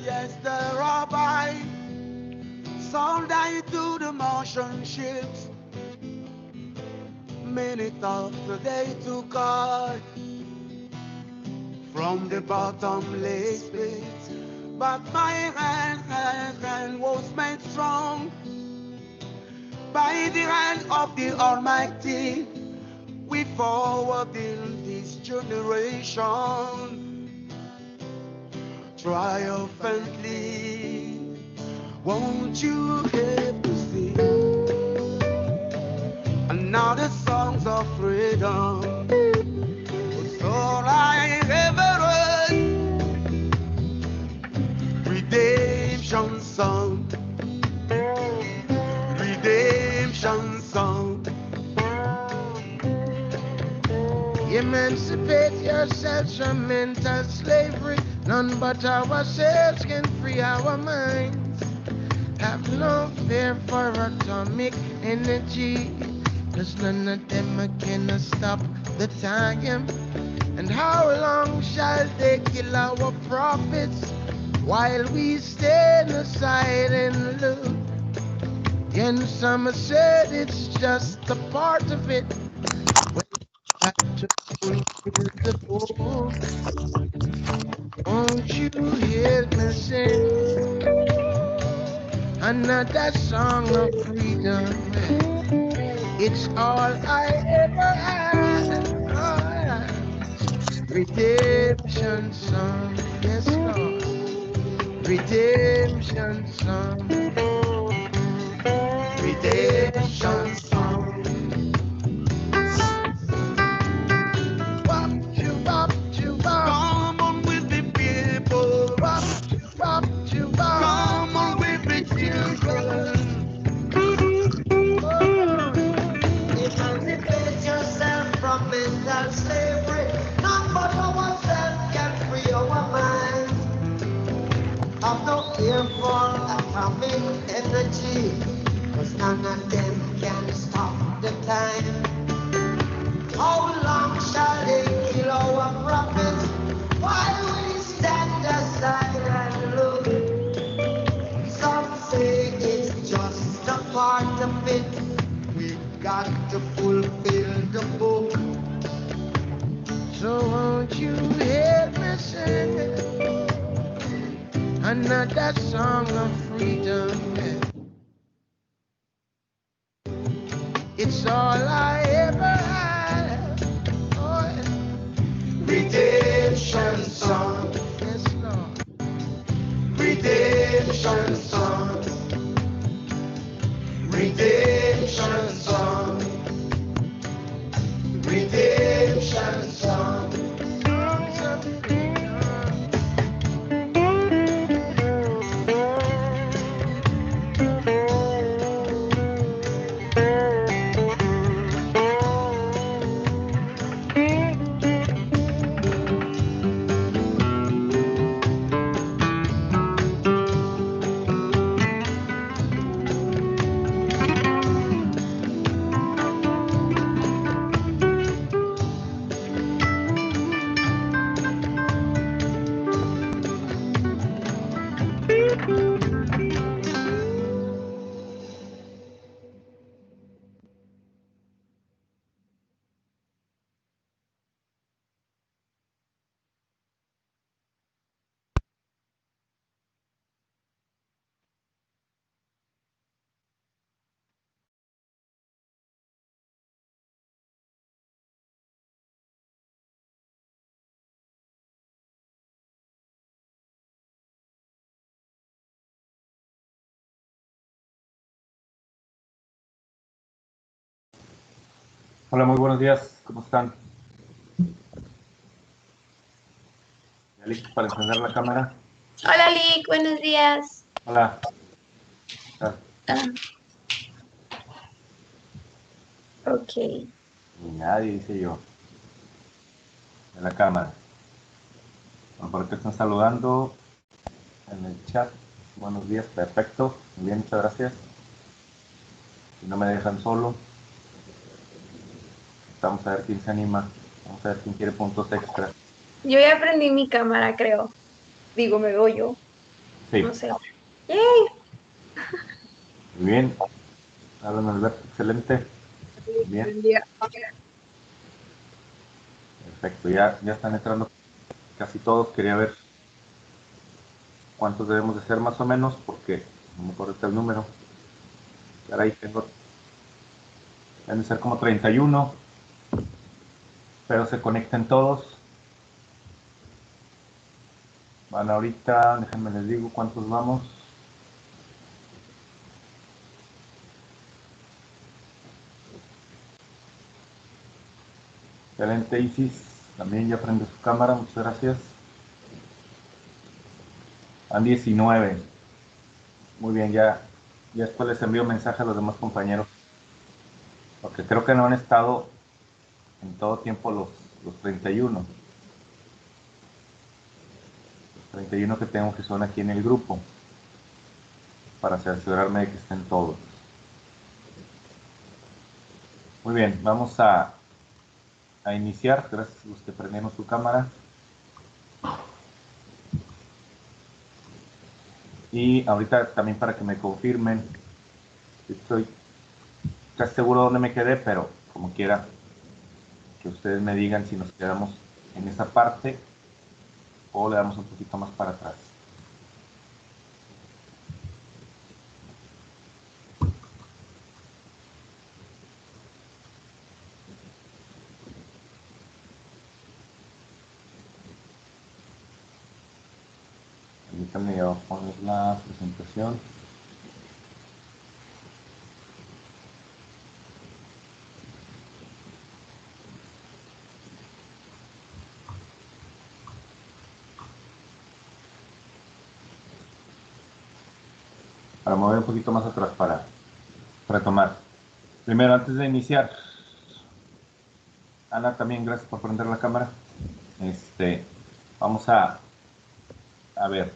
Yes, the rabbi sold I to the motion ships. Minute after they took her from the bottomless pit. But my hand was made strong by the hand of the Almighty. We forward in this generation triumphantly. Won't you help to sing another songs of freedom? It's all I ever heard. Redemption song, redemption song. Emancipate yourselves from mental slavery. None but ourselves can free our minds. Have no fear for atomic energy, 'cause none of them can stop the time. And how long shall they kill our prophets while we stand aside and look? And some said it's just a part of it. Got to fulfill the book. Won't you help me sing another song of freedom? It's all I ever had. Redemption song, yes Lord. Redemption song. Redemption song. Wop, choo, wop, choo, wop. Come on with the people. Wop, choo, wop, choo, wop. Come on with the children. Emancipate yourself from mental slavery. None but ourselves can free our mind. Have no fear for atomic energy, 'cause none of them can stop the time. How long shall they kill our prophets while we stand aside and look? Some say it's just a part of it. We've got to fulfill the book. So won't you help me sing another song of freedom? It's all I ever had. Oh, yeah. Redemption song. Yes, Lord. Redemption song. Redemption song. Redemption song. Songs of freedom. Hola, muy buenos días. ¿Cómo están? ¿Ya listos para encender la cámara? Hola, Lick, buenos días. Hola. Ok. Y nadie dice yo. En la cámara. Bueno, por aquí están saludando en el chat. Buenos días, perfecto. Muy bien, muchas gracias. Si no me dejan solo. Vamos a ver quién se anima. Vamos a ver quién quiere puntos extra. Yo ya prendí mi cámara, creo. Digo, me veo yo. Sí, No sé. ¡Yay! muy bien. Alan Alberto, excelente. Bien, Buen día. perfecto. Ya están entrando casi todos. Quería ver cuántos debemos de ser más o menos, porque no me acuerdo el número. Ahora ahí deben de ser como 31, pero se conecten todos. Van ahorita, déjenme les digo cuántos vamos. Excelente, Isis. También ya prende su cámara, muchas gracias. Van 19. Muy bien, ya después les envío mensaje a los demás compañeros, porque creo que no han estado en todo tiempo los 31. Los 31 que tengo que son aquí en el grupo, para asegurarme de que estén todos. Muy bien, vamos a iniciar. Gracias a los que prendieron su cámara. Y ahorita también para que me confirmen, estoy casi seguro dónde me quedé, pero como quiera, que ustedes me digan si nos quedamos en esa parte o le damos un poquito más para atrás. Permítanme, ya voy a poner la presentación. Para mover un poquito más atrás para retomar. Primero, antes de iniciar, Ana, también gracias por prender la cámara. Vamos a ver,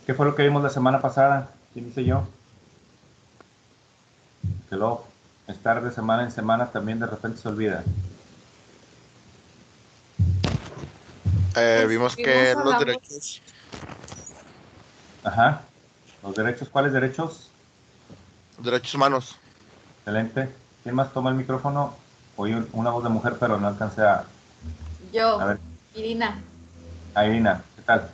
¿qué fue lo que vimos la semana pasada? ¿Quién hice yo? Que luego estar de semana en semana también de repente se olvida. Vimos que Estuvimos los hablando- derechos. Ajá. ¿Los derechos? ¿Cuáles derechos? Los derechos humanos. Excelente. ¿Quién más toma el micrófono? Oí una voz de mujer, pero no alcancé a Yo, ver. Irina, Irina, ¿qué tal?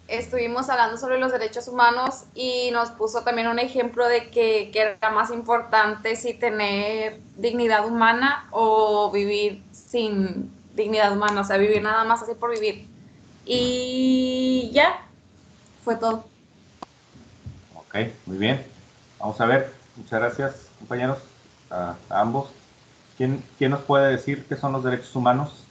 estuvimos hablando sobre los derechos humanos y nos puso también un ejemplo de que era más importante si tener dignidad humana o vivir sin dignidad humana, o sea, vivir nada más así por vivir. Y ya, fue todo. Ok, muy bien. Vamos a ver. Muchas gracias, compañeros, a ambos. ¿Quién nos puede decir qué son los derechos humanos?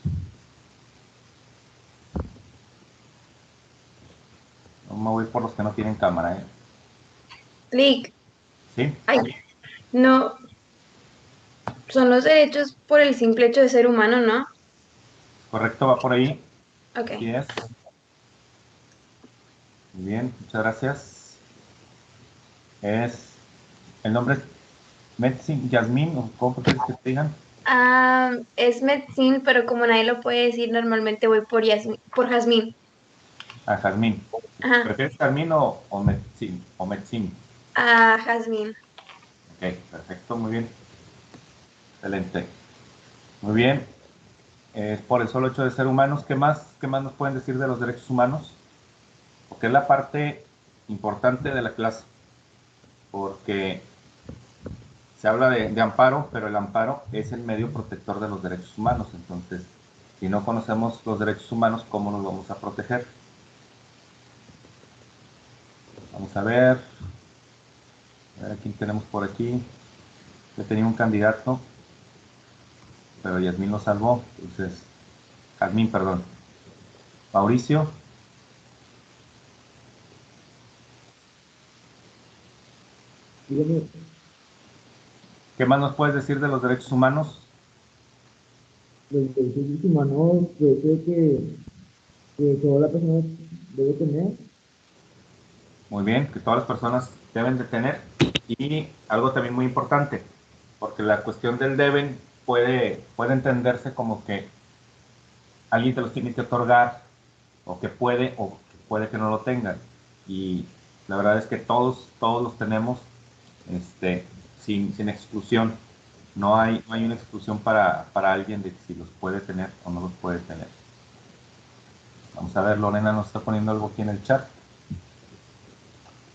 No me voy por los que no tienen cámara, ¿eh? Clic. ¿Sí? Ay, no. Son los derechos por el simple hecho de ser humano, ¿no? ¿Correcto? ¿Va por ahí? Ok. Así es. Muy bien, muchas gracias. El nombre es Metzin, Yasmín, o ¿cómo prefieres que te digan? Es Metzin, pero como nadie lo puede decir, normalmente voy por por Jazmín. Ah, Jazmín. Ajá. ¿Prefieres Jazmín o Metzin? O Metzin. Jazmín. Ok, perfecto, muy bien. Excelente. Muy bien. Por el solo hecho de ser humanos, qué más nos pueden decir de los derechos humanos? Porque es la parte importante de la clase. Porque se habla de amparo, pero el amparo es el medio protector de los derechos humanos. Entonces, si no conocemos los derechos humanos, ¿cómo los vamos a proteger? Vamos a ver a quién tenemos por aquí. Yo tenía un candidato, pero Yasmín lo salvó. Entonces, Jazmín, perdón. Mauricio. Dígame, ¿Qué más nos puedes decir de los derechos humanos? los derechos humanos, yo creo que toda la persona debe tener. Muy bien, que todas las personas deben de tener. Y algo también muy importante, porque la cuestión del deben puede entenderse como que alguien te los tiene que otorgar, o que puede, o que puede que no lo tengan. Y la verdad es que todos los tenemos, sin exclusión. No hay una exclusión para alguien de si los puede tener o no los puede tener. Vamos a ver, Lorena nos está poniendo algo aquí en el chat.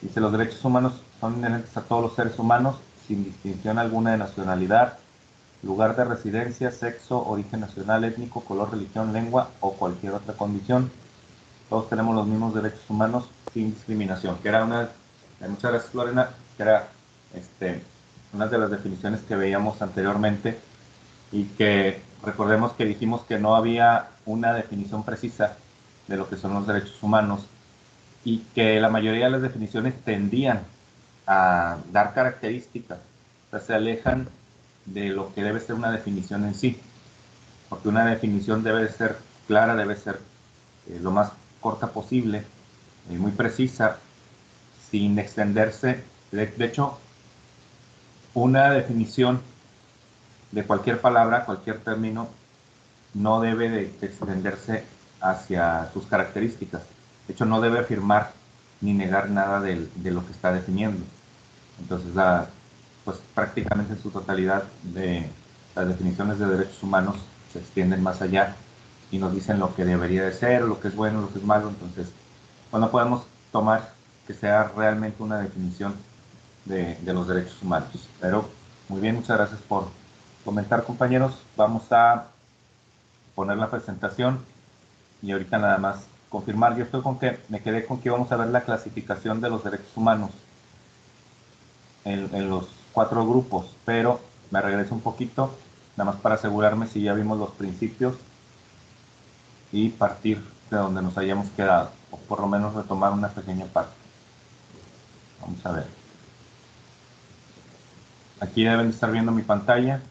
Dice, los derechos humanos son inherentes a todos los seres humanos, sin distinción alguna de nacionalidad, lugar de residencia, sexo, origen nacional, étnico, color, religión, lengua o cualquier otra condición. Todos tenemos los mismos derechos humanos sin discriminación. Que era muchas gracias, Lorena, que era una de las definiciones que veíamos anteriormente, y que recordemos que dijimos que no había una definición precisa de lo que son los derechos humanos, y que la mayoría de las definiciones tendían a dar características, o sea, se alejan de lo que debe ser una definición en sí, porque una definición debe de ser clara, debe ser lo más corta posible, muy precisa, sin extenderse. De hecho, una definición de cualquier palabra, cualquier término, no debe de extenderse hacia sus características. De hecho, no debe afirmar ni negar nada de lo que está definiendo. Entonces, pues prácticamente en su totalidad de las definiciones de derechos humanos se extienden más allá y nos dicen lo que debería de ser, lo que es bueno, lo que es malo. Entonces, pues no podemos tomar que sea realmente una definición de los derechos humanos. Pero muy bien, muchas gracias por comentar, compañeros. Vamos a poner la presentación y ahorita nada más confirmar. Yo estoy me quedé con que vamos a ver la clasificación de los derechos humanos en los 4 grupos, pero me regreso un poquito, nada más para asegurarme si ya vimos los principios y partir de donde nos hayamos quedado, o por lo menos retomar una pequeña parte. Vamos a ver. Aquí deben de estar viendo mi pantalla.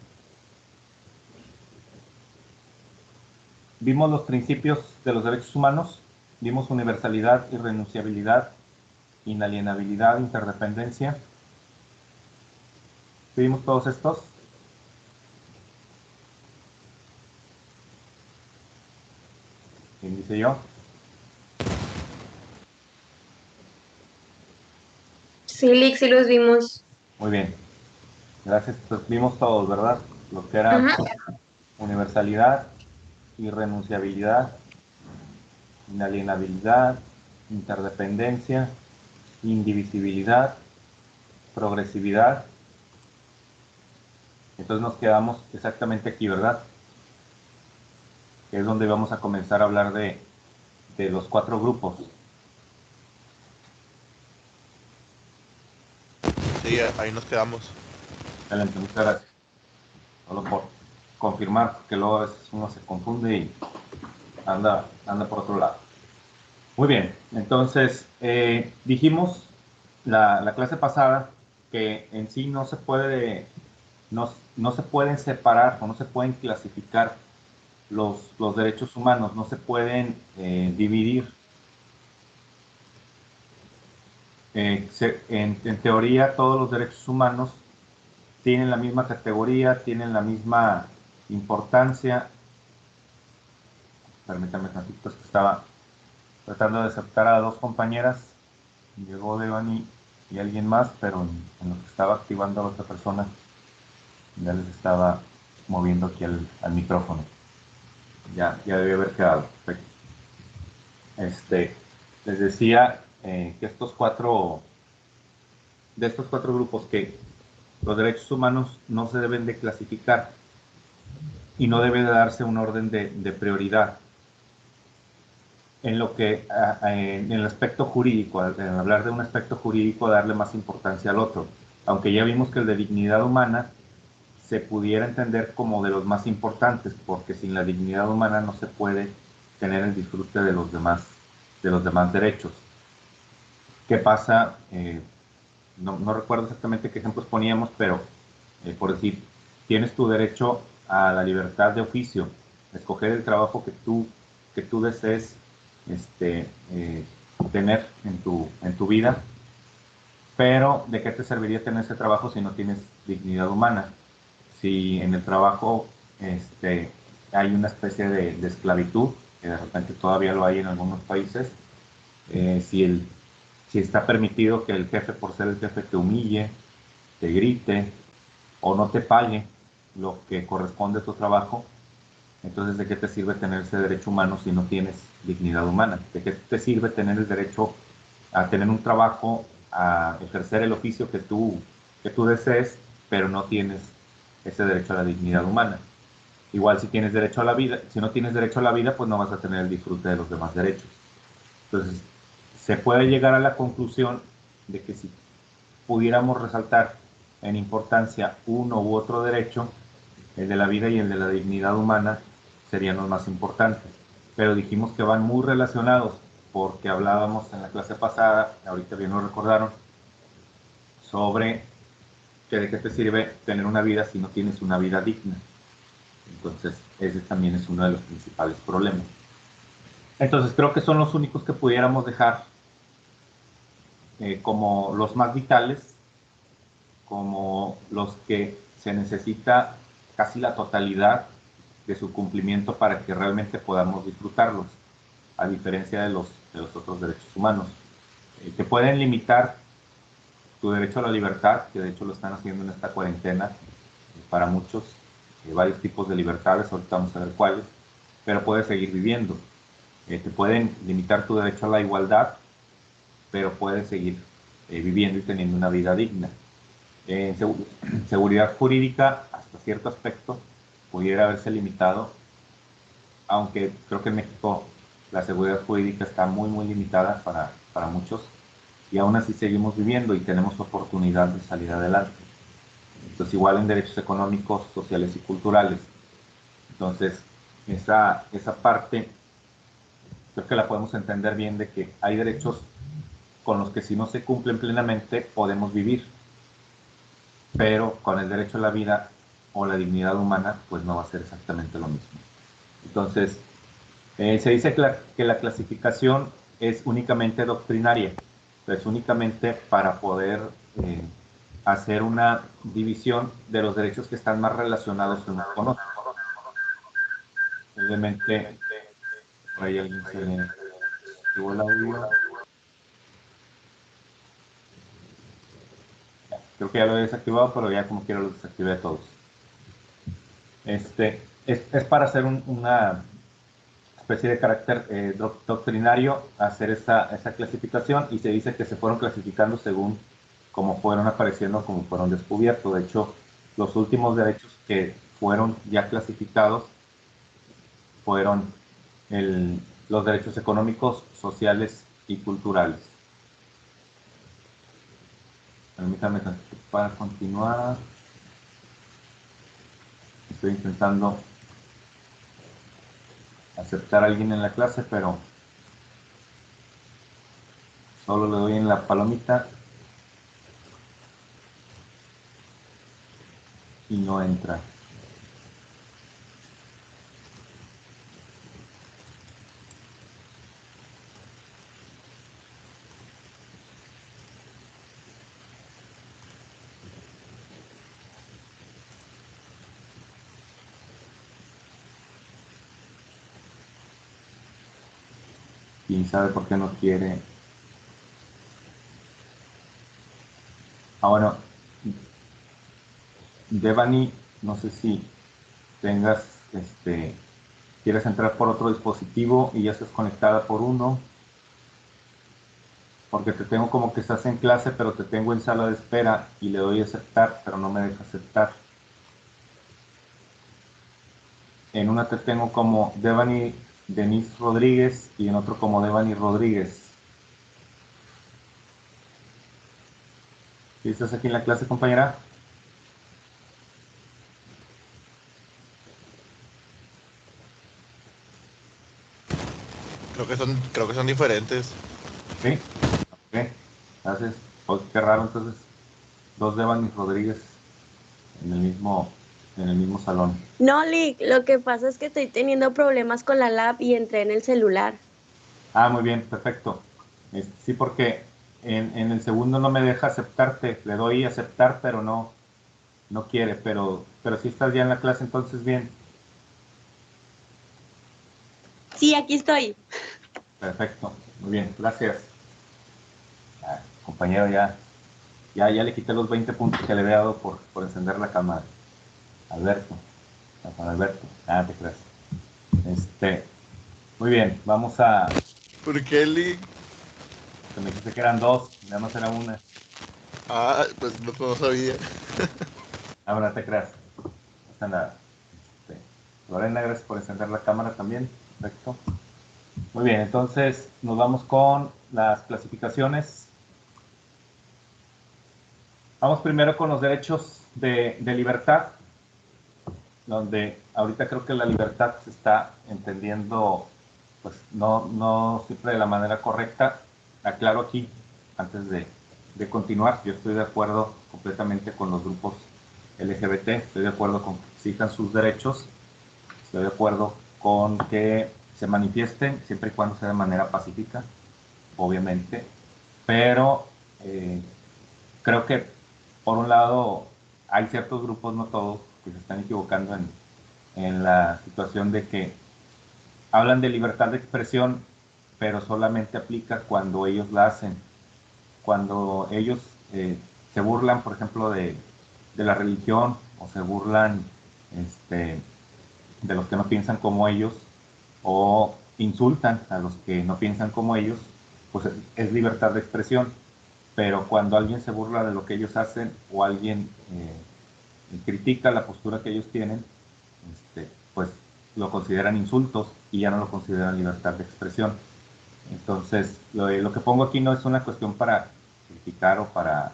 Vimos los principios de los derechos humanos, vimos universalidad, irrenunciabilidad, inalienabilidad, interdependencia. ¿Vimos todos estos? ¿Quién dice yo? Sí, Lick, sí los vimos. Muy bien. Gracias. Pues vimos todos, ¿verdad? Lo que era universalidad, irrenunciabilidad, inalienabilidad, interdependencia, indivisibilidad, progresividad. Entonces nos quedamos exactamente aquí, ¿verdad? Que es donde vamos a comenzar a hablar de los 4 grupos. Sí, ahí nos quedamos. Excelente, muchas gracias. Solo por confirmar, porque luego a veces uno se confunde y anda por otro lado. Muy bien, entonces dijimos la clase pasada que en sí no se pueden separar o no se pueden clasificar los derechos humanos, no se pueden dividir. En teoría, todos los derechos humanos tienen la misma categoría, tienen la misma importancia. Permítanme tantito, es que estaba tratando de aceptar a 2 compañeras. Llegó Devani y alguien más, pero en lo que estaba activando a la otra persona, ya les estaba moviendo aquí al micrófono. Ya debía haber quedado. Perfecto. Les decía que de estos 4 grupos, que los derechos humanos no se deben de clasificar y no debe de darse un orden de prioridad. En lo que en el aspecto jurídico, al hablar de un aspecto jurídico, darle más importancia al otro, aunque ya vimos que el de dignidad humana se pudiera entender como de los más importantes, porque sin la dignidad humana no se puede tener el disfrute de los demás derechos. ¿Qué pasa? No recuerdo exactamente qué ejemplos poníamos, pero por decir, tienes tu derecho a la libertad de oficio, escoger el trabajo que tú desees tener en tu vida, pero ¿de qué te serviría tener ese trabajo si no tienes dignidad humana? Si en el trabajo hay una especie de esclavitud, que de repente todavía lo hay en algunos países, Si está permitido que el jefe, por ser el jefe, te humille, te grite o no te pague lo que corresponde a tu trabajo, entonces ¿de qué te sirve tener ese derecho humano si no tienes dignidad humana? ¿De qué te sirve tener el derecho a tener un trabajo, a ejercer el oficio que tú desees, pero no tienes ese derecho a la dignidad humana? Igual si tienes derecho a la vida, si no tienes derecho a la vida, pues no vas a tener el disfrute de los demás derechos. Entonces, se puede llegar a la conclusión de que si pudiéramos resaltar en importancia uno u otro derecho, el de la vida y el de la dignidad humana serían los más importantes. Pero dijimos que van muy relacionados porque hablábamos en la clase pasada, ahorita bien lo recordaron, sobre que de qué te sirve tener una vida si no tienes una vida digna. Entonces, ese también es uno de los principales problemas. Entonces, creo que son los únicos que pudiéramos dejar como los más vitales, como los que se necesita casi la totalidad de su cumplimiento para que realmente podamos disfrutarlos, a diferencia de los otros derechos humanos. Que pueden limitar tu derecho a la libertad, que de hecho lo están haciendo en esta cuarentena para muchos, varios tipos de libertades, ahorita vamos a ver cuáles, pero puedes seguir viviendo. Te pueden limitar tu derecho a la igualdad, pero puedes seguir viviendo y teniendo una vida digna. Seguridad jurídica, hasta cierto aspecto, pudiera haberse limitado, aunque creo que en México la seguridad jurídica está muy, muy limitada para muchos, y aún así seguimos viviendo y tenemos oportunidad de salir adelante. Entonces, igual en derechos económicos, sociales y culturales. Entonces, esa parte creo que la podemos entender bien, de que hay derechos con los que si no se cumplen plenamente podemos vivir, pero con el derecho a la vida o la dignidad humana pues no va a ser exactamente lo mismo. Entonces, se dice que la clasificación es únicamente doctrinaria, es únicamente para poder hacer una división de los derechos que están más relacionados unos con otros. Obviamente, por ahí alguien se le activó el audio. Creo que ya lo he desactivado, pero ya como quiero lo desactivé a todos. Es para hacer una especie de carácter doctrinario, hacer esa clasificación, y se dice que se fueron clasificando según cómo fueron apareciendo, cómo fueron descubiertos. De hecho, los últimos derechos que fueron ya clasificados fueron los derechos económicos, sociales y culturales. Permítame para continuar. Estoy intentando aceptar a alguien en la clase, pero solo le doy en la palomita y no entra. ¿Quién sabe por qué no quiere? Bueno, Devani, no sé si tengas, quieres entrar por otro dispositivo y ya estás conectada por uno, porque te tengo como que estás en clase, pero te tengo en sala de espera y le doy a aceptar, pero no me deja aceptar. En una te tengo como Devani Denise Rodríguez y en otro como Devani Rodríguez. ¿Sí estás aquí en la clase, compañera? Creo que son diferentes. Sí. Ok. Gracias. Oh, qué raro, entonces. Dos Devani Rodríguez en el mismo salón. No, Lick, lo que pasa es que estoy teniendo problemas con la lab y entré en el celular. Muy bien, perfecto. Sí, porque en el segundo no me deja aceptarte. Le doy aceptar, pero no quiere. Pero sí estás ya en la clase, entonces bien. Sí, aquí estoy. Perfecto. Muy bien, gracias. Compañero, ya le quité los 20 puntos que le había dado por encender la cámara. Alberto. Alberto. Te creas. Muy bien, vamos a... ¿Por qué, Lee? Me dijiste que eran 2, nada más era una. Pues no sabía. Ahora no te creas. No pasa nada. Lorena, gracias por encender la cámara también. Perfecto. Muy bien, entonces nos vamos con las clasificaciones. Vamos primero con los derechos de libertad, donde ahorita creo que la libertad se está entendiendo, pues no siempre de la manera correcta. Aclaro aquí, antes de continuar, yo estoy de acuerdo completamente con los grupos LGBT, estoy de acuerdo con que exijan sus derechos, estoy de acuerdo con que se manifiesten siempre y cuando sea de manera pacífica, obviamente, pero creo que por un lado hay ciertos grupos, no todos, que se están equivocando en la situación de que hablan de libertad de expresión, pero solamente aplica cuando ellos la hacen, cuando ellos se burlan, por ejemplo, de la religión, o se burlan de los que no piensan como ellos, o insultan a los que no piensan como ellos, pues es libertad de expresión. Pero cuando alguien se burla de lo que ellos hacen, o alguien critica la postura que ellos tienen, pues lo consideran insultos y ya no lo consideran libertad de expresión. Entonces, lo que pongo aquí no es una cuestión para criticar o para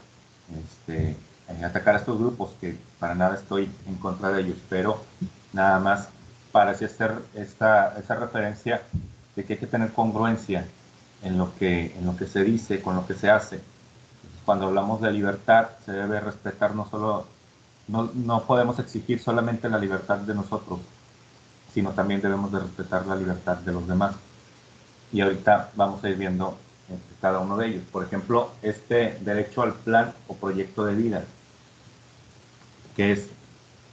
atacar a estos grupos, que para nada estoy en contra de ellos, pero nada más para hacer esa referencia de que hay que tener congruencia en lo que se dice, con lo que se hace. Cuando hablamos de libertad, se debe respetar no podemos exigir solamente la libertad de nosotros, sino también debemos de respetar la libertad de los demás. Y ahorita vamos a ir viendo cada uno de ellos. Por ejemplo, este derecho al plan o proyecto de vida, que es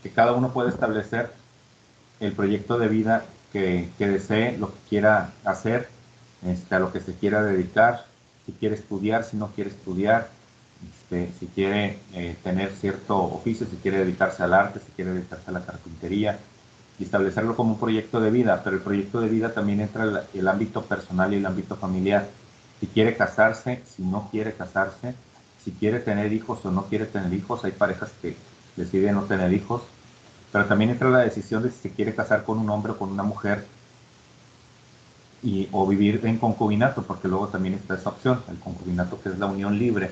que cada uno puede establecer el proyecto de vida que desee, lo que quiera hacer, a lo que se quiera dedicar, si quiere estudiar, si no quiere estudiar, si quiere tener cierto oficio, si quiere dedicarse al arte, si quiere dedicarse a la carpintería, y establecerlo como un proyecto de vida. Pero el proyecto de vida también entra el ámbito personal y el ámbito familiar. Si quiere casarse, si no quiere casarse, si quiere tener hijos o no quiere tener hijos. Hay parejas que deciden no tener hijos, pero también entra la decisión de si se quiere casar con un hombre o con una mujer, o vivir en concubinato, porque luego también está esa opción, el concubinato, que es la unión libre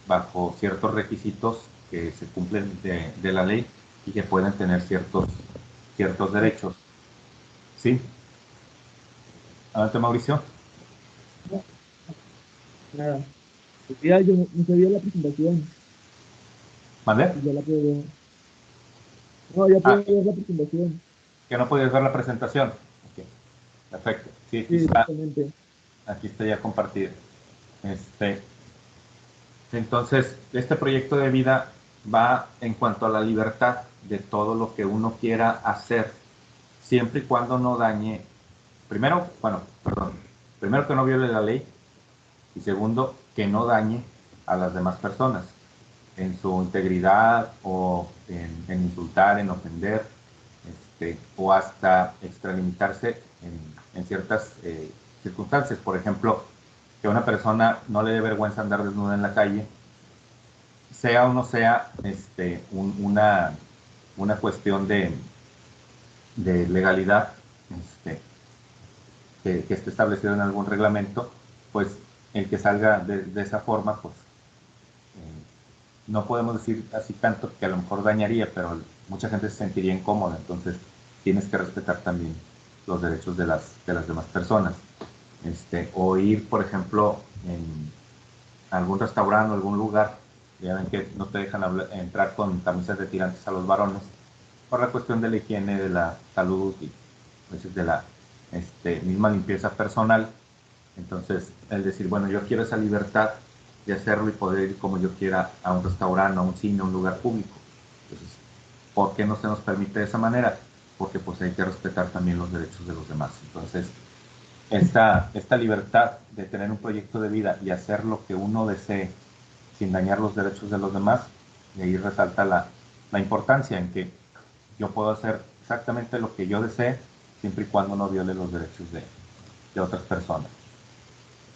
bajo ciertos requisitos que se cumplen de la ley y que pueden tener ciertos derechos. ¿Sí? Adelante, Mauricio. Nada. Ya, yo no sabía la presentación. ¿Vale? Ya la puedo ver. No, ya puedo ver la presentación. ¿Que no podías ver la presentación? Okay. Perfecto. Sí, aquí Sí, está. exactamente. Aquí está ya compartido. Entonces, este proyecto de vida va en cuanto a la libertad de todo lo que uno quiera hacer, siempre y cuando no dañe, primero que no viole la ley, y segundo, que no dañe a las demás personas en su integridad, o en insultar, en ofender, o hasta extralimitarse en ciertas circunstancias. Por ejemplo, que a una persona no le dé vergüenza andar desnuda en la calle, sea o no sea una cuestión de legalidad que esté establecido en algún reglamento, pues el que salga de esa forma, pues no podemos decir así tanto que a lo mejor dañaría, pero mucha gente se sentiría incómoda. Entonces tienes que respetar también los derechos de las demás personas. O ir, por ejemplo, en algún restaurante o algún lugar, ya ven que no te dejan entrar con camisas de tirantes a los varones, por la cuestión de la higiene, de la salud y a veces de la misma limpieza personal. Entonces, el decir, bueno, yo quiero esa libertad de hacerlo y poder ir como yo quiera a un restaurante, a un cine, a un lugar público. Entonces, ¿por qué no se nos permite de esa manera? Porque pues hay que respetar también los derechos de los demás. Entonces, esta libertad de tener un proyecto de vida y hacer lo que uno desee sin dañar los derechos de los demás, y ahí resalta la importancia en que yo puedo hacer exactamente lo que yo desee siempre y cuando no viole los derechos de otras personas.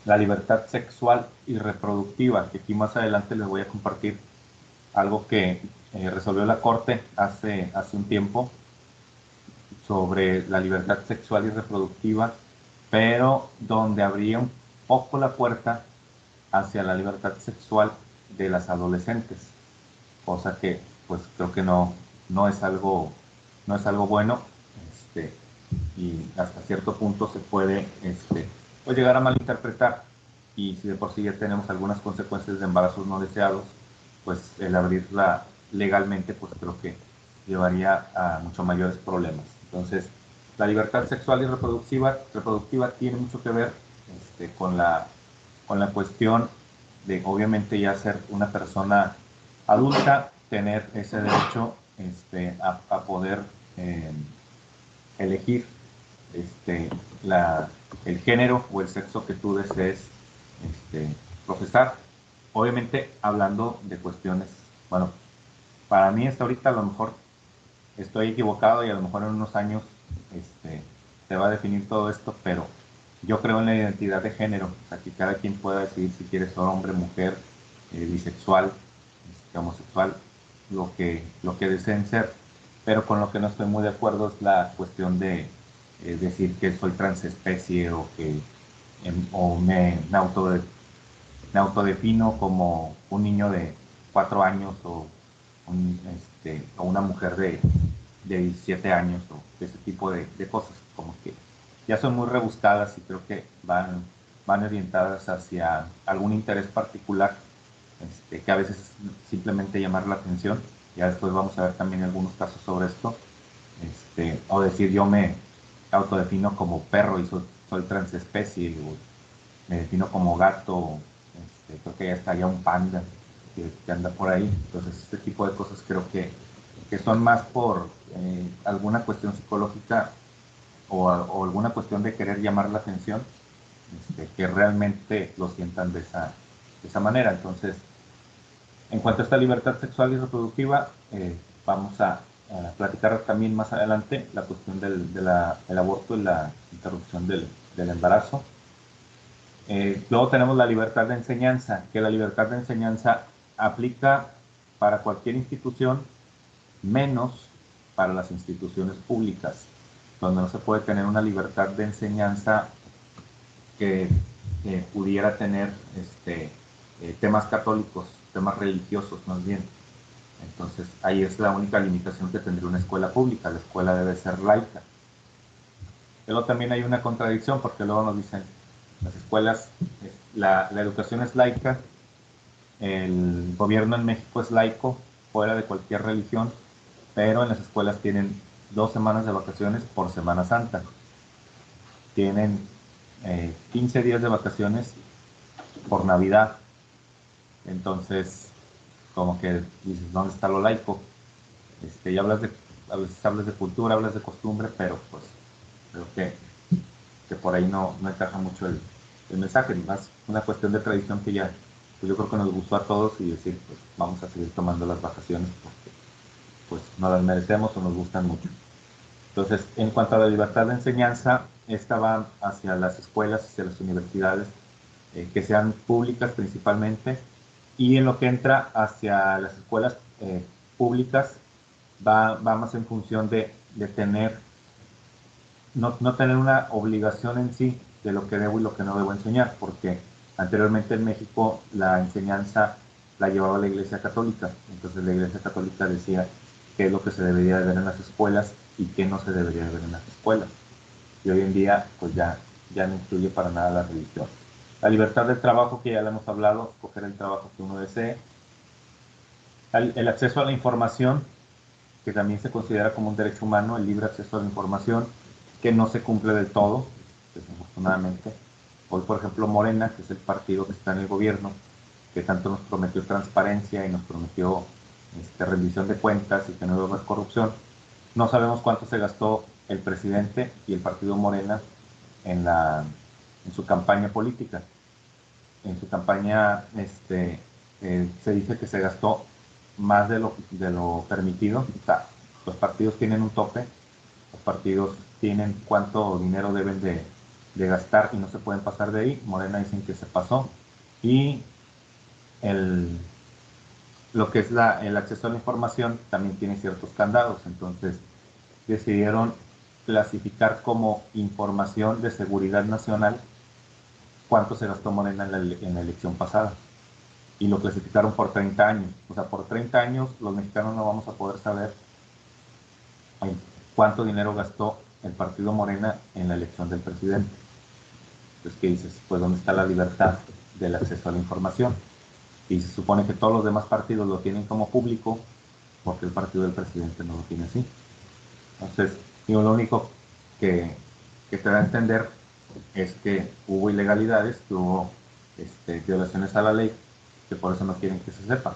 La libertad sexual y reproductiva, que aquí más adelante les voy a compartir algo que resolvió la Corte hace un tiempo sobre la libertad sexual y reproductiva, pero donde abría un poco la puerta hacia la libertad sexual de las adolescentes, cosa que pues creo que no es algo bueno, y hasta cierto punto se puede pues llegar a malinterpretar, y si de por sí ya tenemos algunas consecuencias de embarazos no deseados, pues el abrirla legalmente pues creo que llevaría a mucho mayores problemas. Entonces, la libertad sexual y reproductiva tiene mucho que ver con la cuestión de, obviamente, ya ser una persona adulta, tener ese derecho a poder elegir el género o el sexo que tú desees profesar. Obviamente, hablando de cuestiones, bueno, para mí hasta ahorita a lo mejor estoy equivocado y a lo mejor en unos años se va a definir todo esto, pero yo creo en la identidad de género, o sea, que cada quien pueda decidir si quiere ser hombre, mujer, bisexual, homosexual, lo que deseen ser, pero con lo que no estoy muy de acuerdo es la cuestión de decir que soy transespecie o que me autodefino como un niño de 4 años o una mujer de 17 años o ese tipo de cosas, como que ya son muy rebuscadas y creo que van orientadas hacia algún interés particular, que a veces es simplemente llamar la atención. Ya después vamos a ver también algunos casos sobre esto, o decir yo me autodefino como perro y soy transespecie, o me defino como gato, creo que ya estaría un panda que anda por ahí. Entonces este tipo de cosas creo que son más por alguna cuestión psicológica o alguna cuestión de querer llamar la atención, que realmente lo sientan de esa manera. Entonces, en cuanto a esta libertad sexual y reproductiva, vamos a platicar también más adelante la cuestión del aborto y la interrupción del embarazo. Luego tenemos la libertad de enseñanza, que la libertad de enseñanza aplica para cualquier institución, menos para las instituciones públicas, donde no se puede tener una libertad de enseñanza que pudiera tener temas católicos, temas religiosos más bien. Entonces ahí es la única limitación que tendría una escuela pública. La escuela debe ser laica. Pero también hay una contradicción, porque luego nos dicen, las escuelas, la educación es laica, el gobierno en México es laico, fuera de cualquier religión, pero en las escuelas tienen 2 semanas de vacaciones por Semana Santa. Tienen 15 días de vacaciones por Navidad. Entonces, como que dices, ¿dónde está lo laico? Y a veces hablas de cultura, hablas de costumbre, pero pues creo que por ahí no encaja mucho el mensaje, ni más una cuestión de tradición que ya, pues yo creo que nos gustó a todos, y decir, pues vamos a seguir tomando las vacaciones porque pues nos las merecemos o nos gustan mucho. Entonces, en cuanto a la libertad de enseñanza, esta va hacia las escuelas, hacia las universidades, que sean públicas principalmente, y en lo que entra hacia las escuelas públicas va más en función de tener, no tener una obligación en sí de lo que debo y lo que no debo enseñar, porque anteriormente en México la enseñanza la llevaba la Iglesia Católica. Entonces la Iglesia Católica decía qué es lo que se debería de ver en las escuelas y qué no se debería de ver en las escuelas. Y hoy en día pues ya no incluye para nada la religión. La libertad del trabajo, que ya le hemos hablado, escoger el trabajo que uno desee. El acceso a la información, que también se considera como un derecho humano, el libre acceso a la información, que no se cumple del todo, desafortunadamente. Hoy, por ejemplo, Morena, que es el partido que está en el gobierno, que tanto nos prometió transparencia y nos prometió rendición de cuentas y que no iba a haber corrupción, no sabemos cuánto se gastó el presidente y el partido Morena en la en su campaña política. En su campaña se dice que se gastó más de lo permitido. O sea, los partidos tienen un tope, los partidos tienen cuánto dinero deben de gastar y no se pueden pasar de ahí. Morena dicen que se pasó. Y lo que es el acceso a la información también tiene ciertos candados. Entonces decidieron clasificar como información de seguridad nacional cuánto se gastó Morena en la elección pasada. Y lo clasificaron por 30 años. O sea, por 30 años los mexicanos no vamos a poder saber cuánto dinero gastó el partido Morena en la elección del presidente. Entonces, ¿qué dices? Pues, ¿dónde está la libertad del acceso a la información? Y se supone que todos los demás partidos lo tienen como público, porque el partido del presidente no lo tiene así. Entonces, digo, lo único que te da a entender es que hubo ilegalidades, que hubo violaciones a la ley, que por eso no quieren que se sepa.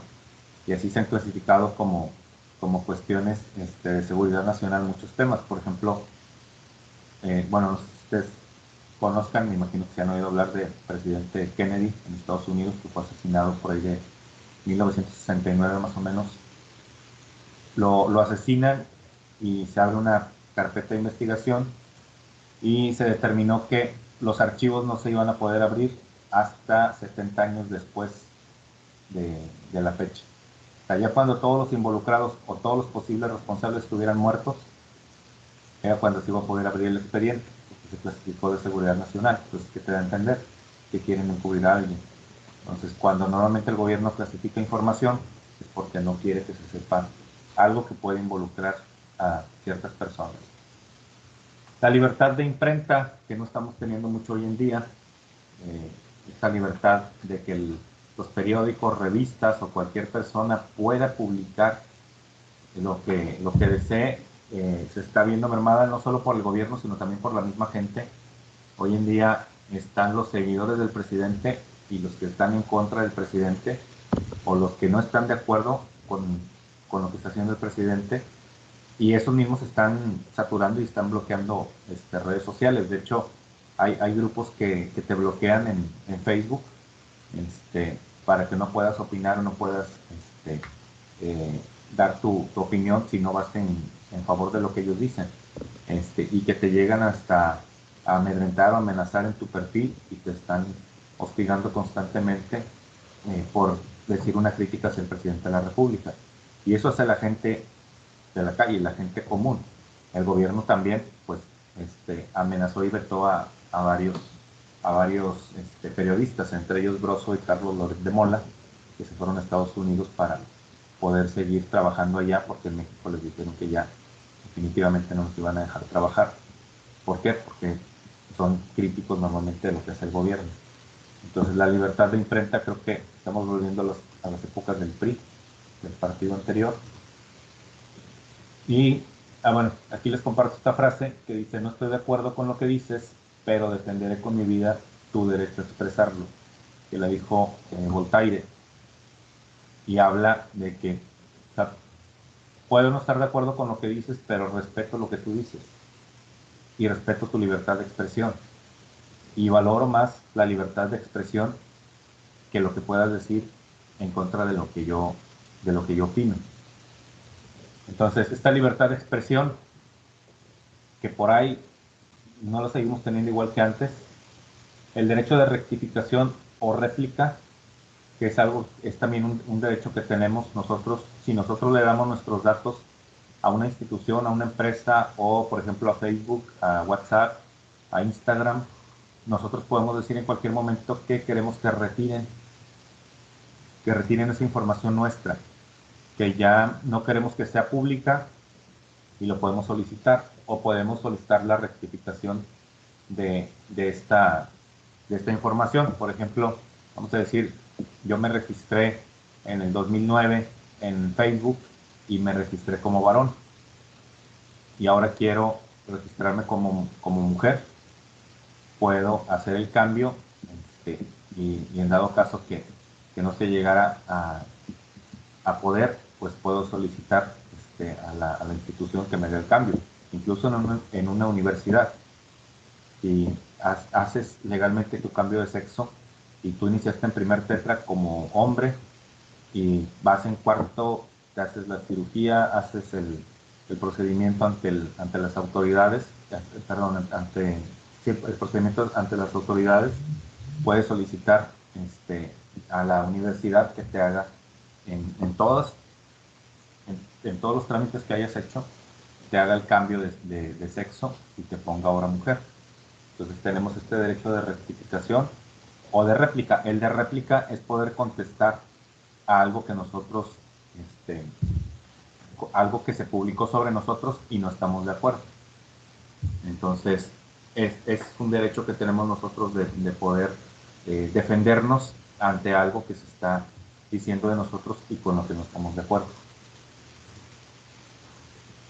Y así se han clasificado como cuestiones de seguridad nacional muchos temas. Por ejemplo, bueno, no sé si ustedes conozcan, me imagino que se han oído hablar del presidente Kennedy en Estados Unidos, que fue asesinado por ahí de 1969 más o menos. Lo asesinan y se abre una carpeta de investigación y se determinó que los archivos no se iban a poder abrir hasta 70 años después de la fecha. O sea, ya cuando todos los involucrados o todos los posibles responsables estuvieran muertos, era cuando se iba a poder abrir el expediente, porque se clasificó de seguridad nacional. Entonces, ¿qué te da a entender? Que quieren encubrir a alguien. Entonces, cuando normalmente el gobierno clasifica información, es porque no quiere que se sepa algo que puede involucrar a ciertas personas. La libertad de imprenta, que no estamos teniendo mucho hoy en día, esta libertad de que los periódicos, revistas o cualquier persona pueda publicar lo que desee, se está viendo mermada no solo por el gobierno, sino también por la misma gente. Hoy en día están los seguidores del presidente y los que están en contra del presidente, o los que no están de acuerdo con lo que está haciendo el presidente, y esos mismos están saturando y están bloqueando redes sociales. De hecho, hay grupos que te bloquean en Facebook para que no puedas opinar o no puedas dar tu opinión si no vas en favor de lo que ellos dicen, y que te llegan hasta a amedrentar o amenazar en tu perfil y te están hostigando constantemente por decir una crítica hacia el presidente de la República. Y eso hace la gente de la calle, la gente común. El gobierno también pues amenazó y vetó a varios periodistas, entre ellos Broso y Carlos Loret de Mola, que se fueron a Estados Unidos para poder seguir trabajando allá, porque en México les dijeron que ya definitivamente no nos iban a dejar trabajar. ¿Por qué? Porque son críticos normalmente de lo que hace el gobierno. Entonces, la libertad de imprenta, creo que estamos volviendo a las épocas del PRI, del partido anterior. Y, bueno, aquí les comparto esta frase que dice: no estoy de acuerdo con lo que dices, pero defenderé con mi vida tu derecho a expresarlo, que la dijo Voltaire. Y habla de que, o sea, puedo no estar de acuerdo con lo que dices, pero respeto lo que tú dices y respeto tu libertad de expresión, y valoro más la libertad de expresión que lo que puedas decir en contra de lo que yo opino. Entonces, esta libertad de expresión, que por ahí no la seguimos teniendo igual que antes, el derecho de rectificación o réplica, que es también un derecho que tenemos nosotros. Si nosotros le damos nuestros datos a una institución, a una empresa, o por ejemplo a Facebook, a WhatsApp, a Instagram, nosotros podemos decir en cualquier momento que queremos que retiren esa información nuestra, que ya no queremos que sea pública, y lo podemos solicitar, o podemos solicitar la rectificación de esta información. Por ejemplo, vamos a decir, yo me registré en el 2009 en Facebook y me registré como varón, y ahora quiero registrarme como mujer. Puedo hacer el cambio, y en dado caso que no se llegara a poder, pues puedo solicitar a la institución que me dé el cambio, incluso en una universidad. si haces legalmente tu cambio de sexo y tú iniciaste en primer tetra como hombre y vas en cuarto, te haces la cirugía, haces el procedimiento ante las autoridades, perdón, el procedimiento ante las autoridades, puedes solicitar a la universidad que te haga en todos los trámites que hayas hecho, te haga el cambio de sexo y te ponga ahora mujer. Entonces tenemos este derecho de rectificación o de réplica. El de réplica es poder contestar a algo que nosotros, algo que se publicó sobre nosotros y no estamos de acuerdo. Entonces es un derecho que tenemos nosotros de poder defendernos ante algo que se está diciendo de nosotros y con lo que no estamos de acuerdo.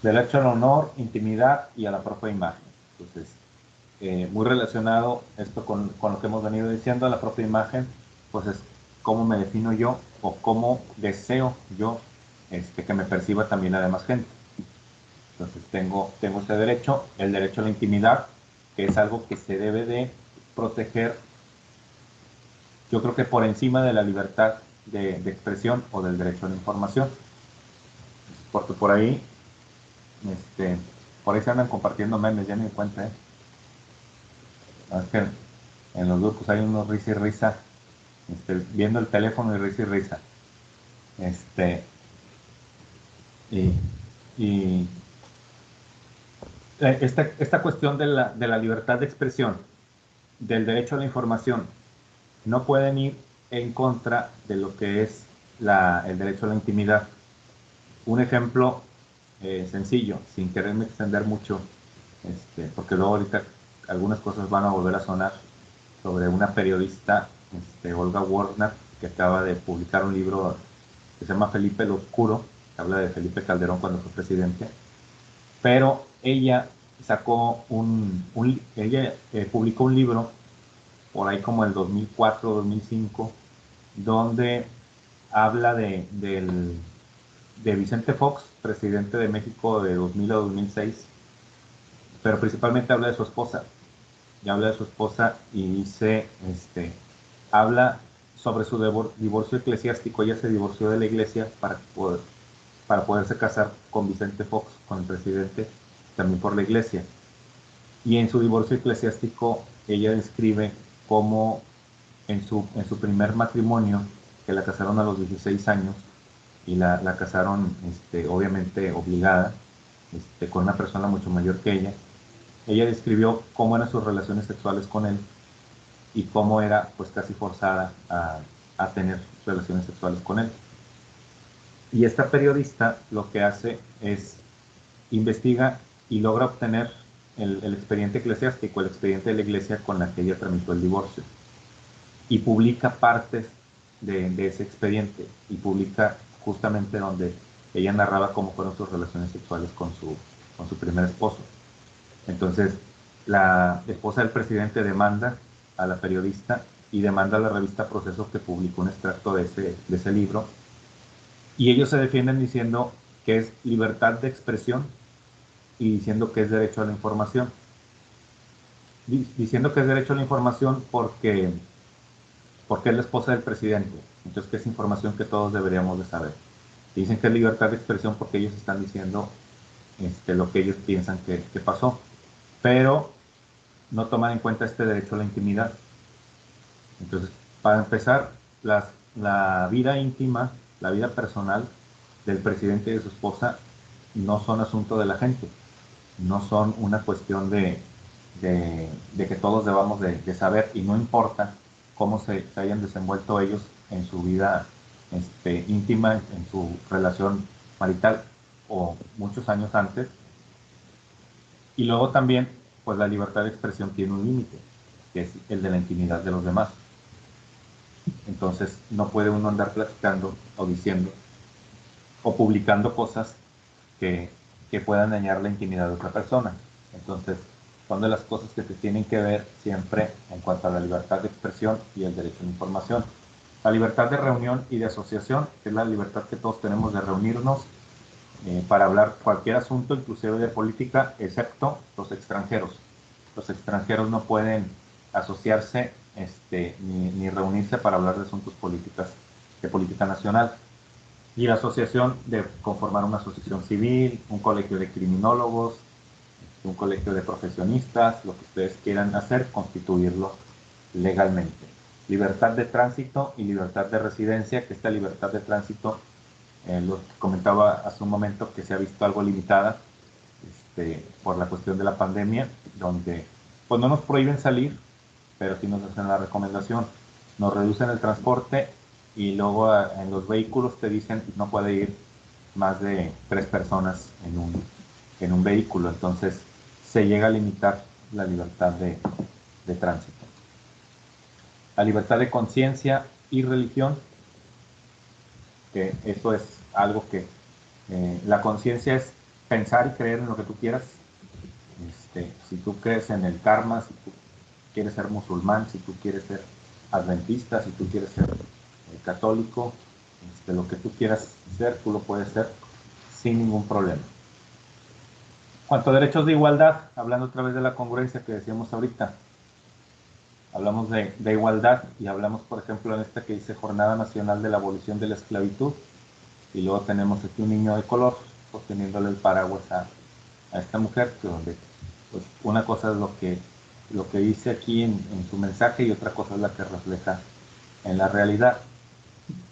Derecho al honor, intimidad y a la propia imagen. Entonces, muy relacionado esto con lo que hemos venido diciendo, la propia imagen, pues es cómo me defino yo o cómo deseo yo que me perciba también la demás gente. Entonces tengo este derecho, el derecho a la intimidad, que es algo que se debe de proteger, yo creo que por encima de la libertad de expresión o del derecho a la información. Porque por ahí se andan compartiendo memes, ya me di cuenta, Es que en los grupos hay unos risa y risa, viendo el teléfono y risa y risa. Esta cuestión de la libertad de expresión, del derecho a la información, no pueden ir en contra de lo que es el derecho a la intimidad. Un ejemplo sencillo, sin quererme extender mucho, porque luego ahorita algunas cosas van a volver a sonar, sobre una periodista, Olga Warner, que acaba de publicar un libro que se llama Felipe el Oscuro, que habla de Felipe Calderón cuando fue presidente, pero ella publicó un libro por ahí como el 2004-2005, donde habla de Vicente Fox, presidente de México de 2000 a 2006, pero principalmente habla de su esposa. Y habla de su esposa y dice, habla sobre su divorcio eclesiástico. Ella se divorció de la iglesia para poderse casar con Vicente Fox, con el presidente, también por la iglesia. Y en su divorcio eclesiástico ella describe cómo en su primer matrimonio, que la casaron a los 16 años, y la casaron obviamente obligada, con una persona mucho mayor que ella. Ella describió cómo eran sus relaciones sexuales con él y cómo era pues casi forzada a tener relaciones sexuales con él. Y esta periodista lo que hace es investiga y logra obtener el expediente eclesiástico, el expediente de la iglesia con la que ella tramitó el divorcio, y publica partes de ese expediente, y publica justamente donde ella narraba cómo fueron sus relaciones sexuales con su primer esposo. Entonces, la esposa del presidente demanda a la periodista y demanda a la revista Proceso, que publicó un extracto de ese libro, y ellos se defienden diciendo que es libertad de expresión y diciendo que es derecho a la información. Diciendo que es derecho a la información porque es la esposa del presidente, entonces que es información que todos deberíamos de saber. Y dicen que es libertad de expresión porque ellos están diciendo lo que ellos piensan que pasó, pero no toman en cuenta este derecho a la intimidad. Entonces, para empezar, la vida íntima, la vida personal del presidente y de su esposa no son asunto de la gente, no son una cuestión de que todos debamos de saber, y no importa cómo se hayan desenvuelto ellos en su vida íntima, en su relación marital o muchos años antes. Y luego también, pues la libertad de expresión tiene un límite, que es el de la intimidad de los demás. Entonces no puede uno andar platicando o diciendo o publicando cosas que puedan dañar la intimidad de otra persona. Entonces son de las cosas que se tienen que ver siempre en cuanto a la libertad de expresión y el derecho a la información. La libertad de reunión y de asociación, que es la libertad que todos tenemos de reunirnos para hablar cualquier asunto, inclusive de política, excepto los extranjeros. los extranjeros no pueden asociarse ni reunirse para hablar de asuntos de política nacional. Y la asociación de conformar una asociación civil, un colegio de criminólogos, un colegio de profesionistas, lo que ustedes quieran hacer, constituirlo legalmente. Libertad de tránsito y libertad de residencia, que esta libertad de tránsito, lo que comentaba hace un momento, que se ha visto algo limitada por la cuestión de la pandemia, donde pues no nos prohíben salir, pero sí nos hacen la recomendación, nos reducen el transporte y luego en los vehículos te dicen no puede ir más de 3 personas en un vehículo, entonces se llega a limitar la libertad de tránsito. La libertad de conciencia y religión, que eso es algo que la conciencia es pensar y creer en lo que tú quieras. Si tú crees en el karma, si tú quieres ser musulmán, si tú quieres ser adventista, si tú quieres ser católico, lo que tú quieras ser, tú lo puedes ser sin ningún problema. Cuanto a derechos de igualdad, hablando otra vez de la congruencia que decíamos ahorita, hablamos de igualdad y hablamos, por ejemplo, en esta que dice Jornada Nacional de la Abolición de la Esclavitud, y luego tenemos aquí un niño de color sosteniéndole el paraguas a esta mujer, que donde pues, una cosa es lo que dice aquí en su mensaje y otra cosa es la que refleja en la realidad.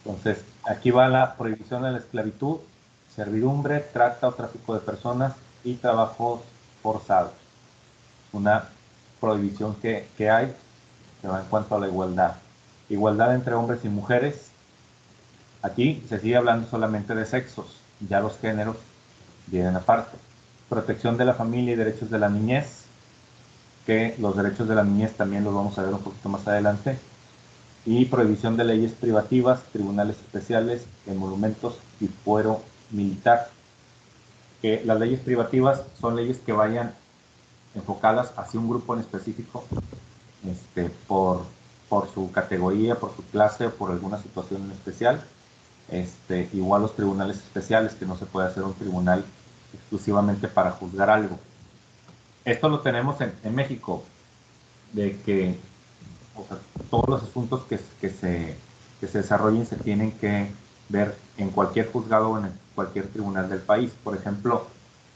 Entonces, aquí va la prohibición de la esclavitud, servidumbre, trata o tráfico de personas y trabajos forzados. Una prohibición que hay, que va en cuanto a la igualdad. Igualdad entre hombres y mujeres. Aquí se sigue hablando solamente de sexos, ya los géneros vienen aparte. Protección de la familia y derechos de la niñez, que los derechos de la niñez también los vamos a ver un poquito más adelante. Y prohibición de leyes privativas, tribunales especiales, monumentos y fuero militar. Que las leyes privativas son leyes que vayan enfocadas hacia un grupo en específico, por su categoría, por su clase o por alguna situación en especial. Igual los tribunales especiales, que no se puede hacer un tribunal exclusivamente para juzgar algo. Esto lo tenemos en México, de que todos los asuntos que se desarrollen se tienen que ver en cualquier juzgado o en cualquier tribunal del país. Por ejemplo,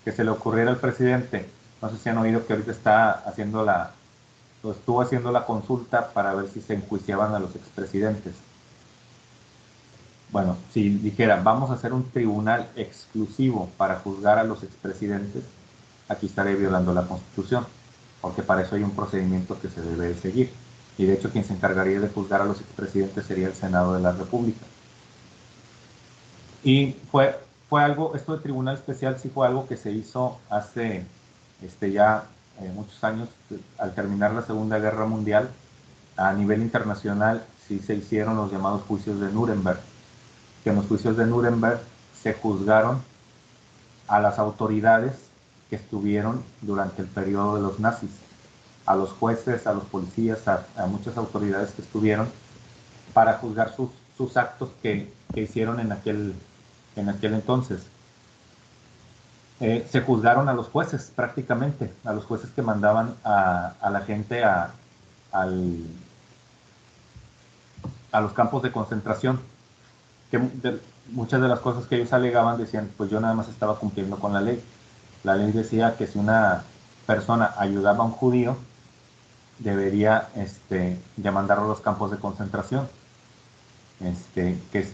que se le ocurriera al presidente, no sé si han oído que ahorita estuvo haciendo la consulta para ver si se enjuiciaban a los expresidentes. Bueno, si dijera, vamos a hacer un tribunal exclusivo para juzgar a los expresidentes, aquí estaré violando la Constitución, porque para eso hay un procedimiento que se debe seguir. Y de hecho quien se encargaría de juzgar a los expresidentes sería el Senado de la República. Y fue algo, esto de tribunal especial sí fue algo que se hizo hace muchos años, al terminar la Segunda Guerra Mundial. A nivel internacional sí se hicieron los llamados juicios de Nuremberg, que en los juicios de Nuremberg se juzgaron a las autoridades que estuvieron durante el periodo de los nazis, a los jueces, a los policías, a muchas autoridades que estuvieron para juzgar sus actos que hicieron en aquel entonces. Se juzgaron a los jueces prácticamente, a los jueces que mandaban a la gente a los campos de concentración, que muchas de las cosas que ellos alegaban decían, pues yo nada más estaba cumpliendo con la ley. La ley decía que si una persona ayudaba a un judío, debería ya mandarlo a los campos de concentración.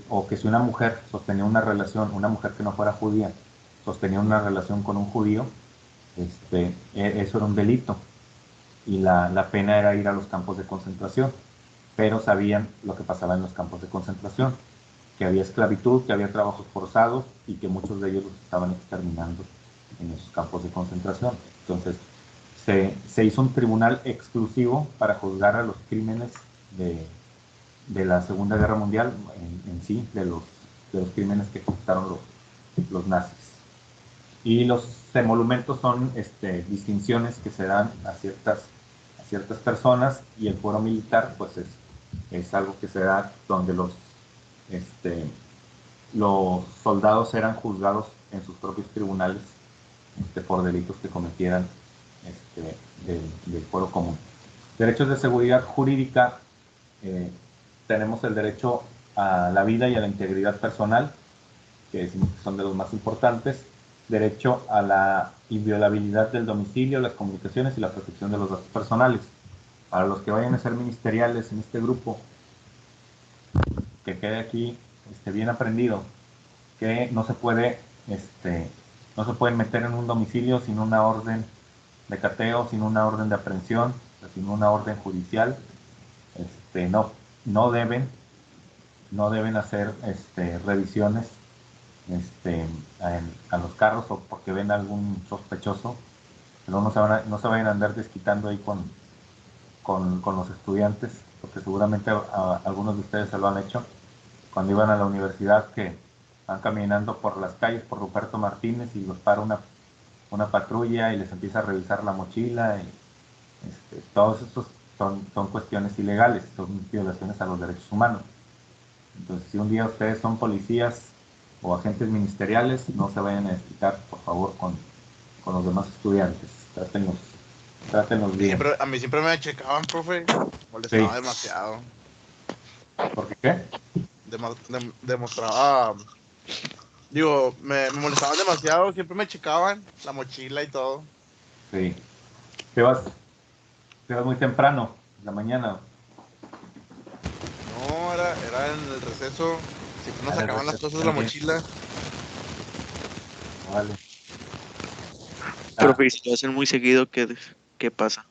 O que si una mujer sostenía una relación, una mujer que no fuera judía, sostenía una relación con un judío, eso era un delito. Y la pena era ir a los campos de concentración. Pero sabían lo que pasaba en los campos de concentración, que había esclavitud, que había trabajos forzados y que muchos de ellos los estaban exterminando en esos campos de concentración. Entonces, se hizo un tribunal exclusivo para juzgar a los crímenes de la Segunda Guerra Mundial, en sí, de los crímenes que ejecutaron los nazis. Y los emolumentos son distinciones que se dan a ciertas personas, y el fuero militar pues es algo que se da donde los soldados eran juzgados en sus propios tribunales por delitos que cometieran del fuero común. Derechos de seguridad jurídica, tenemos el derecho a la vida y a la integridad personal, que son de los más importantes, derecho a la inviolabilidad del domicilio, las comunicaciones y la protección de los datos personales. Para los que vayan a ser ministeriales en este grupo, que quede aquí bien aprendido, que no se pueden meter en un domicilio sin una orden de cateo, sin una orden de aprehensión, sin una orden judicial. No deben hacer revisiones a los carros, o porque ven algún sospechoso, pero no se vayan a andar desquitando ahí con los estudiantes, porque seguramente algunos de ustedes se lo han hecho cuando iban a la universidad, que van caminando por las calles por Ruperto Martínez y los para una patrulla y les empieza a revisar la mochila. Todos estos son cuestiones ilegales, son violaciones a los derechos humanos. Entonces, si un día ustedes son policías o agentes ministeriales, no se vayan a desquitar, por favor, con los demás estudiantes. Trátenlos bien. A mí siempre me checaban, profe. Molestaba demasiado. ¿Por qué? Demostraba... Digo, me molestaban demasiado. Siempre me checaban la mochila y todo. Sí. Te vas muy temprano, en la mañana. No, era en el receso. Siempre nos sacaban las cosas de la mochila. Vale. Profe, si lo hacen muy seguido, ¿qué pasa?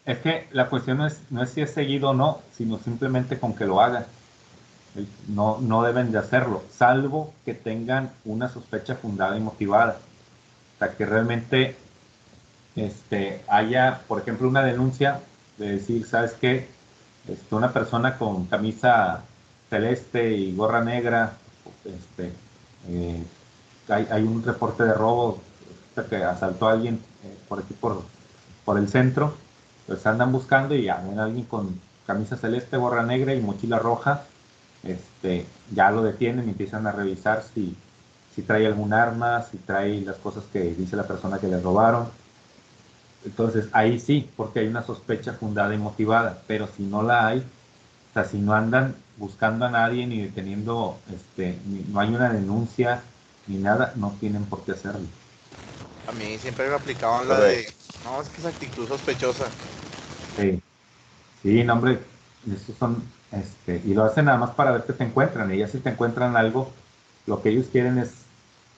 Es que la cuestión no es si es seguido o no, sino simplemente con que lo hagan. No deben de hacerlo, salvo que tengan una sospecha fundada y motivada. O sea, que realmente haya, por ejemplo, una denuncia de decir, ¿sabes qué? Una persona con camisa celeste y gorra negra, hay un reporte de robo, que asaltó a alguien por aquí por el centro, pues andan buscando y ya ven a alguien con camisa celeste, gorra negra y mochila roja, ya lo detienen y empiezan a revisar si trae algún arma, si trae las cosas que dice la persona que le robaron. Entonces ahí sí, porque hay una sospecha fundada y motivada, pero si no la hay, o sea, si no andan buscando a nadie ni deteniendo, no hay una denuncia ni nada, no tienen por qué hacerlo. A mí siempre me aplicaban la de, no, es que es actitud sospechosa. Sí, no, hombre, estos son, y lo hacen nada más para ver que te encuentran, y ya si te encuentran algo, lo que ellos quieren es,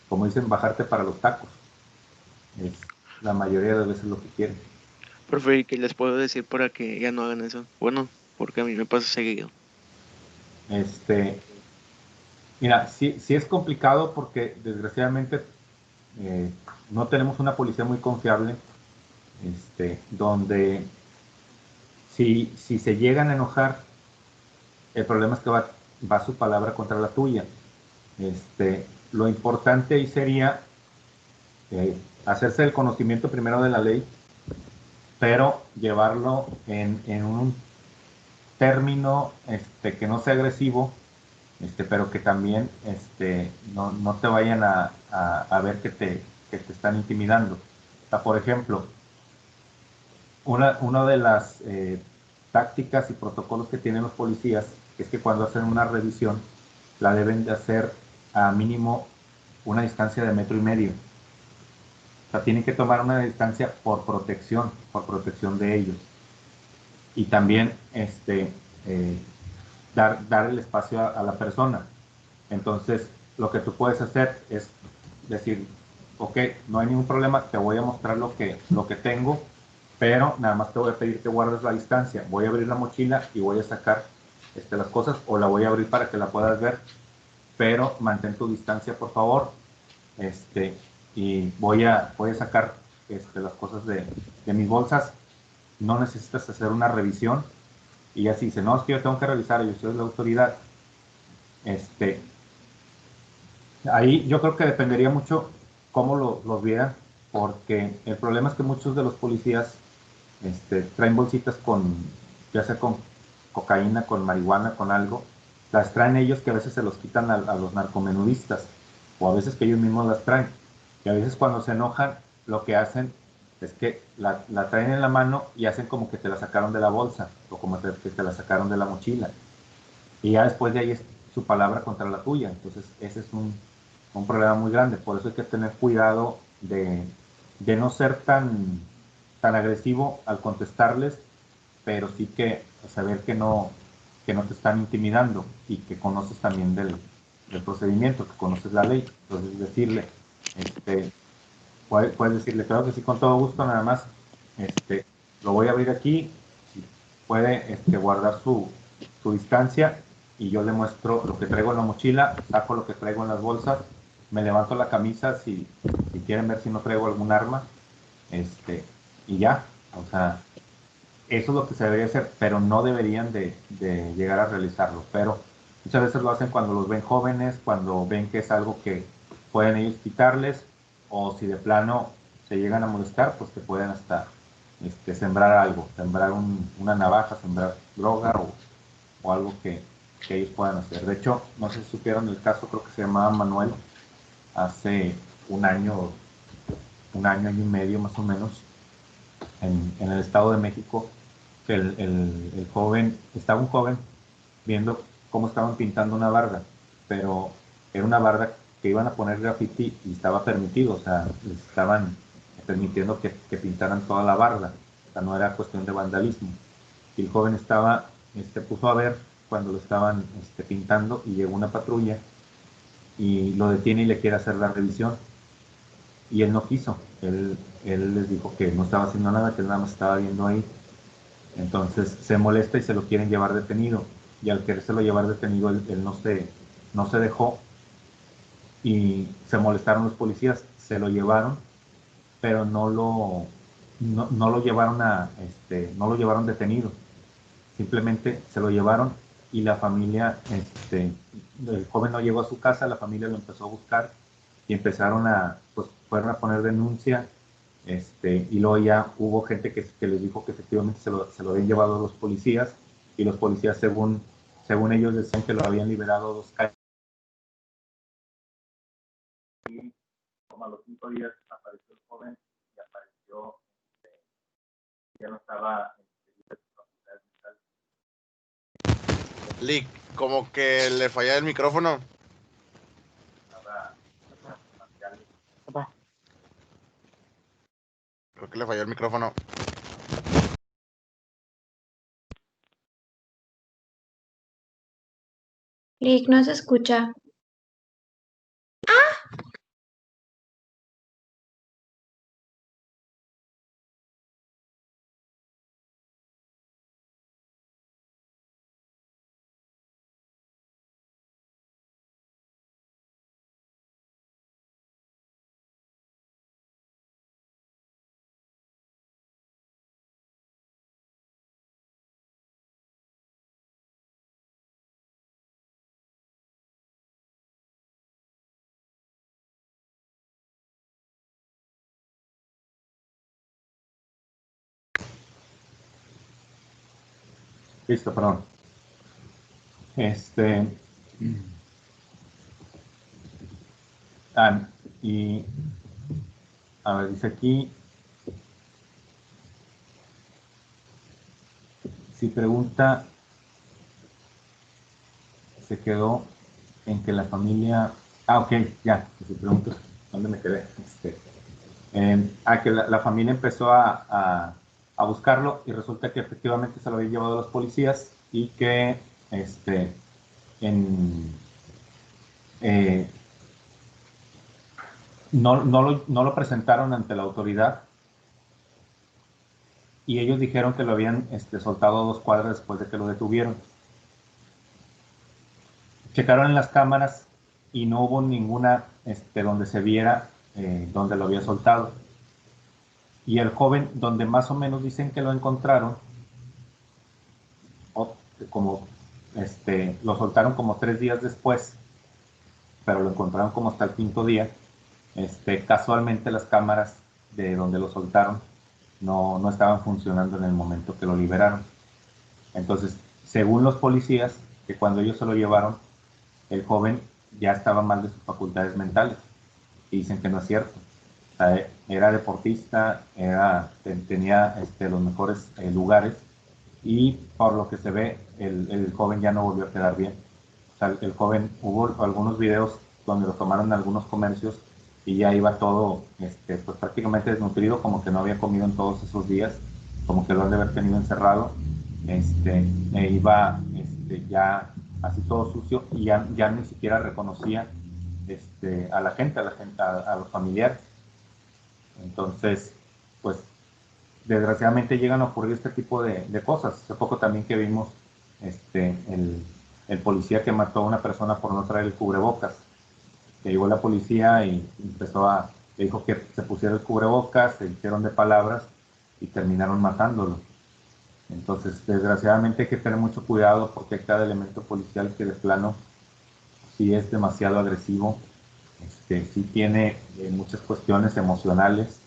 como dicen, bajarte para los tacos. Es la mayoría de veces lo que quieren. Profe, ¿qué les puedo decir para que ya no hagan eso? Bueno, porque a mí me pasa seguido. Mira, sí es complicado porque desgraciadamente no tenemos una policía muy confiable, donde si se llegan a enojar, el problema es que va su palabra contra la tuya. Lo importante ahí sería hacerse el conocimiento primero de la ley, pero llevarlo en un término que no sea agresivo, pero que también no te vayan a ver que te están intimidando. O sea, por ejemplo, una de las tácticas y protocolos que tienen los policías es que cuando hacen una revisión la deben de hacer a mínimo una distancia de 1.5 metros. O sea, tienen que tomar una distancia por protección de ellos. Y también dar el espacio a la persona. Entonces, lo que tú puedes hacer es decir, ok, no hay ningún problema, te voy a mostrar lo que tengo, pero nada más te voy a pedir que guardes la distancia. Voy a abrir la mochila y voy a sacar las cosas, o la voy a abrir para que la puedas ver, pero mantén tu distancia, por favor. Y voy a sacar las cosas de mis bolsas. No necesitas hacer una revisión. Y así dice, no, es que yo tengo que revisar, yo soy la autoridad. Ahí yo creo que dependería mucho cómo los vieran, porque el problema es que muchos de los policías traen bolsitas ya sea con cocaína, con marihuana, con algo, las traen ellos, que a veces se los quitan a los narcomenudistas, o a veces que ellos mismos las traen, y a veces cuando se enojan, lo que hacen es que la traen en la mano y hacen como que te la sacaron de la bolsa o como que te la sacaron de la mochila. Y ya después de ahí es su palabra contra la tuya. Entonces ese es un problema muy grande. Por eso hay que tener cuidado de no ser tan agresivo al contestarles, pero sí que saber que no te están intimidando y que conoces también del procedimiento, que conoces la ley. Entonces decirle, puedes decirle, claro que sí, con todo gusto, nada más, lo voy a abrir aquí, si puede guardar su distancia y yo le muestro lo que traigo en la mochila, saco lo que traigo en las bolsas, me levanto la camisa si quieren ver si no traigo algún arma, y ya, o sea, eso es lo que se debería hacer, pero no deberían de llegar a realizarlo. Pero muchas veces lo hacen cuando los ven jóvenes, cuando ven que es algo que pueden ellos quitarles, o si de plano se llegan a molestar, pues te pueden hasta sembrar algo, sembrar una navaja, sembrar droga o algo que ellos puedan hacer. De hecho, no sé si supieron el caso, creo que se llamaba Manuel, hace un año y medio más o menos, en el Estado de México, que un joven viendo cómo estaban pintando una barda, pero era una barda que iban a poner graffiti y estaba permitido, o sea, les estaban permitiendo que pintaran toda la barda, o sea, no era cuestión de vandalismo. Y el joven puso a ver cuando lo estaban pintando y llegó una patrulla y lo detiene y le quiere hacer la revisión. Y él no quiso, él les dijo que no estaba haciendo nada, que él nada más estaba viendo ahí. Entonces se molesta y se lo quieren llevar detenido. Y al querérselo llevar detenido, él no se dejó y se molestaron los policías. Se lo llevaron, pero no lo llevaron no lo llevaron detenido. Simplemente se lo llevaron y la familia, el joven no llegó a su casa, la familia lo empezó a buscar y fueron a poner denuncia. Y luego ya hubo gente que les dijo que efectivamente se lo habían llevado a los policías y los policías según ellos decían que lo habían liberado 2 calles. Y como a los 5 días apareció el joven y apareció, ya no estaba Lick, como que le falla el micrófono. Creo que le falló el micrófono. Lick, no se escucha. Listo, perdón. Y a ver, dice aquí, si pregunta, se quedó en que la familia, ok, ya, si pregunta, ¿dónde me quedé? Que la familia empezó a buscarlo y resulta que efectivamente se lo habían llevado a los policías y que no lo presentaron ante la autoridad y ellos dijeron que lo habían soltado a 2 cuadras después de que lo detuvieron. Checaron en las cámaras y no hubo ninguna donde se viera donde lo había soltado. Y el joven, donde más o menos dicen que lo encontraron, lo soltaron como 3 días después, pero lo encontraron como hasta el 5.º día. Casualmente las cámaras de donde lo soltaron no estaban funcionando en el momento que lo liberaron. Entonces, según los policías, que cuando ellos se lo llevaron, el joven ya estaba mal de sus facultades mentales. Y dicen que no es cierto. sea, era deportista, tenía los mejores lugares, y por lo que se ve, el joven ya no volvió a quedar bien. O sea, el joven, hubo algunos videos donde lo tomaron en algunos comercios y ya iba todo pues prácticamente desnutrido, como que no había comido en todos esos días, como que lo han de haber tenido encerrado. Iba ya así todo sucio, y ya ni siquiera reconocía a la gente, a los familiares. Entonces, pues desgraciadamente llegan a ocurrir este tipo de cosas. Hace poco también que vimos el policía que mató a una persona por no traer el cubrebocas. Que llegó la policía y le dijo que se pusiera el cubrebocas, se hicieron de palabras y terminaron matándolo. Entonces, desgraciadamente hay que tener mucho cuidado, porque cada elemento policial que de plano sí es demasiado agresivo, sí tiene muchas cuestiones emocionales,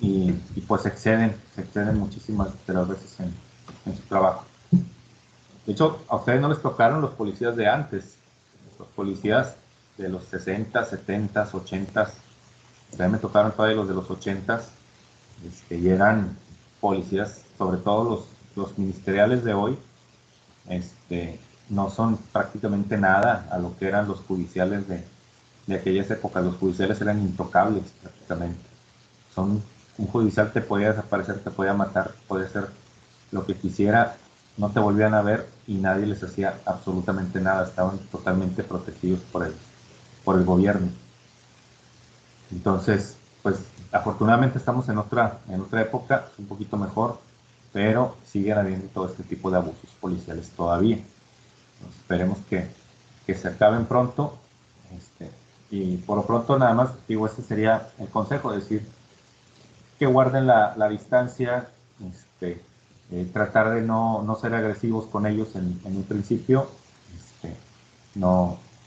y pues se exceden muchísimas de las veces en su trabajo. De hecho, a ustedes no les tocaron los policías de antes, los policías de los 60, 70, 80. A mí me tocaron todavía los de los 80, y eran policías, sobre todo los ministeriales de hoy, no son prácticamente nada a lo que eran los judiciales de aquellas épocas. Los judiciales eran intocables prácticamente. Un judicial te podía desaparecer, te podía matar, podía hacer lo que quisiera, no te volvían a ver y nadie les hacía absolutamente nada. Estaban totalmente protegidos por el gobierno. Entonces, pues afortunadamente estamos en otra época, un poquito mejor, pero siguen habiendo todo este tipo de abusos policiales todavía. Entonces, esperemos que se acaben pronto, y por lo pronto nada más digo, este sería el consejo, decir que guarden la distancia, tratar de no ser agresivos con ellos en un principio,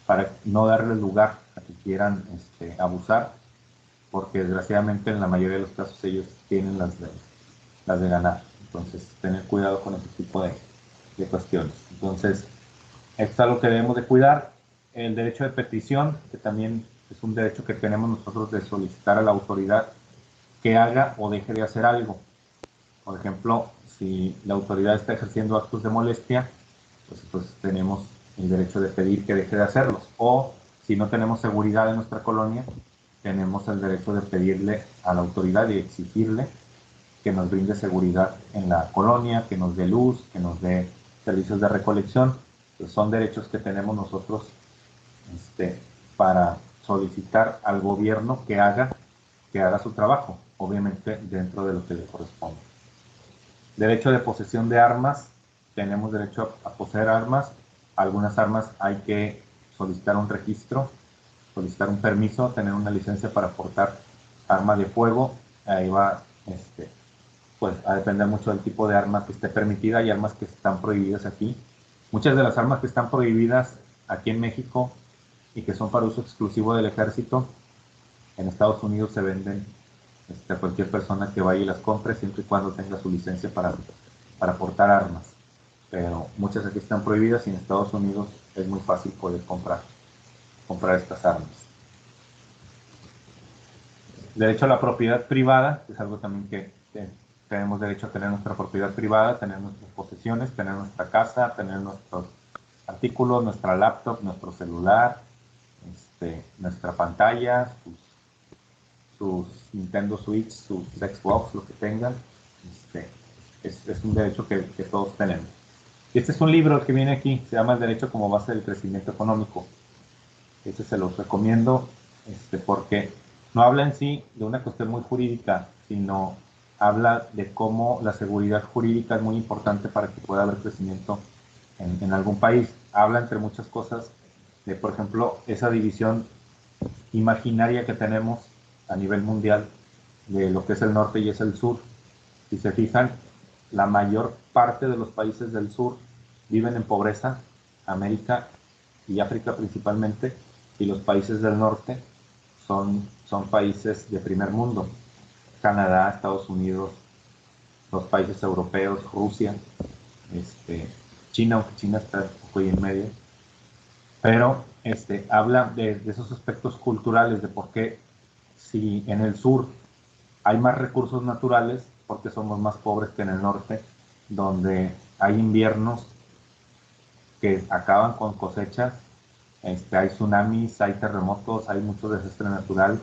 para no darles lugar a que quieran abusar, porque desgraciadamente en la mayoría de los casos ellos tienen las de ganar. Entonces, tener cuidado con ese tipo de cuestiones. Entonces, esto es algo que debemos de cuidar. El derecho de petición, que también es un derecho que tenemos nosotros de solicitar a la autoridad que haga o deje de hacer algo. Por ejemplo, si la autoridad está ejerciendo actos de molestia, pues tenemos el derecho de pedir que deje de hacerlos. O si no tenemos seguridad en nuestra colonia, tenemos el derecho de pedirle a la autoridad y exigirle que nos brinde seguridad en la colonia, que nos dé luz, que nos dé servicios de recolección. Pues son derechos que tenemos nosotros para solicitar al gobierno que haga su trabajo, obviamente dentro de lo que le corresponde. Derecho de posesión de armas, tenemos derecho a poseer armas. Algunas armas hay que solicitar un registro, solicitar un permiso, tener una licencia para portar arma de fuego. Ahí va, pues a depender mucho del tipo de arma que esté permitida. Hay armas que están prohibidas aquí. Muchas de las armas que están prohibidas aquí en México y que son para uso exclusivo del ejército, en Estados Unidos se venden a cualquier persona que vaya y las compre, siempre y cuando tenga su licencia para portar armas. Pero muchas aquí están prohibidas y en Estados Unidos es muy fácil poder comprar estas armas. Derecho a la propiedad privada, que es algo también que tenemos derecho a tener nuestra propiedad privada, tener nuestras posesiones, tener nuestra casa, tener nuestros artículos, nuestra laptop, nuestro celular, nuestra pantalla, sus Nintendo Switch, sus Xbox, lo que tengan. Es un derecho que todos tenemos. Y este es un libro que viene aquí, se llama El Derecho como Base del Crecimiento Económico. Este se los recomiendo, porque no habla en sí de una cuestión muy jurídica, sino habla de cómo la seguridad jurídica es muy importante para que pueda haber crecimiento en algún país. Habla, entre muchas cosas, de, por ejemplo, esa división imaginaria que tenemos a nivel mundial de lo que es el norte y es el sur. Si se fijan, la mayor parte de los países del sur viven en pobreza, América y África principalmente, y los países del norte son países de primer mundo, Canadá, Estados Unidos, los países europeos, Rusia, China, aunque China está un poco ahí en medio, pero habla de esos aspectos culturales, de por qué si en el sur hay más recursos naturales, porque somos más pobres que en el norte, donde hay inviernos que acaban con cosechas, hay tsunamis, hay terremotos, hay mucho desastre natural.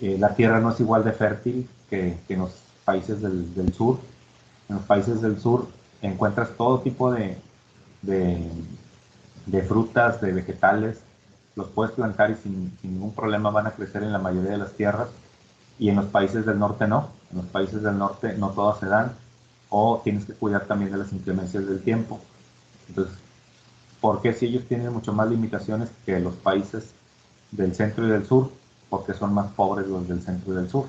La tierra no es igual de fértil que en los países del sur. En los países del sur encuentras todo tipo de frutas, de vegetales, los puedes plantar y sin ningún problema van a crecer en la mayoría de las tierras, y en los países del norte no. En los países del norte no todas se dan, o tienes que cuidar también de las inclemencias del tiempo. Entonces, ¿por qué si ellos tienen mucho más limitaciones que los países del centro y del sur? Porque son más pobres los del centro y del sur.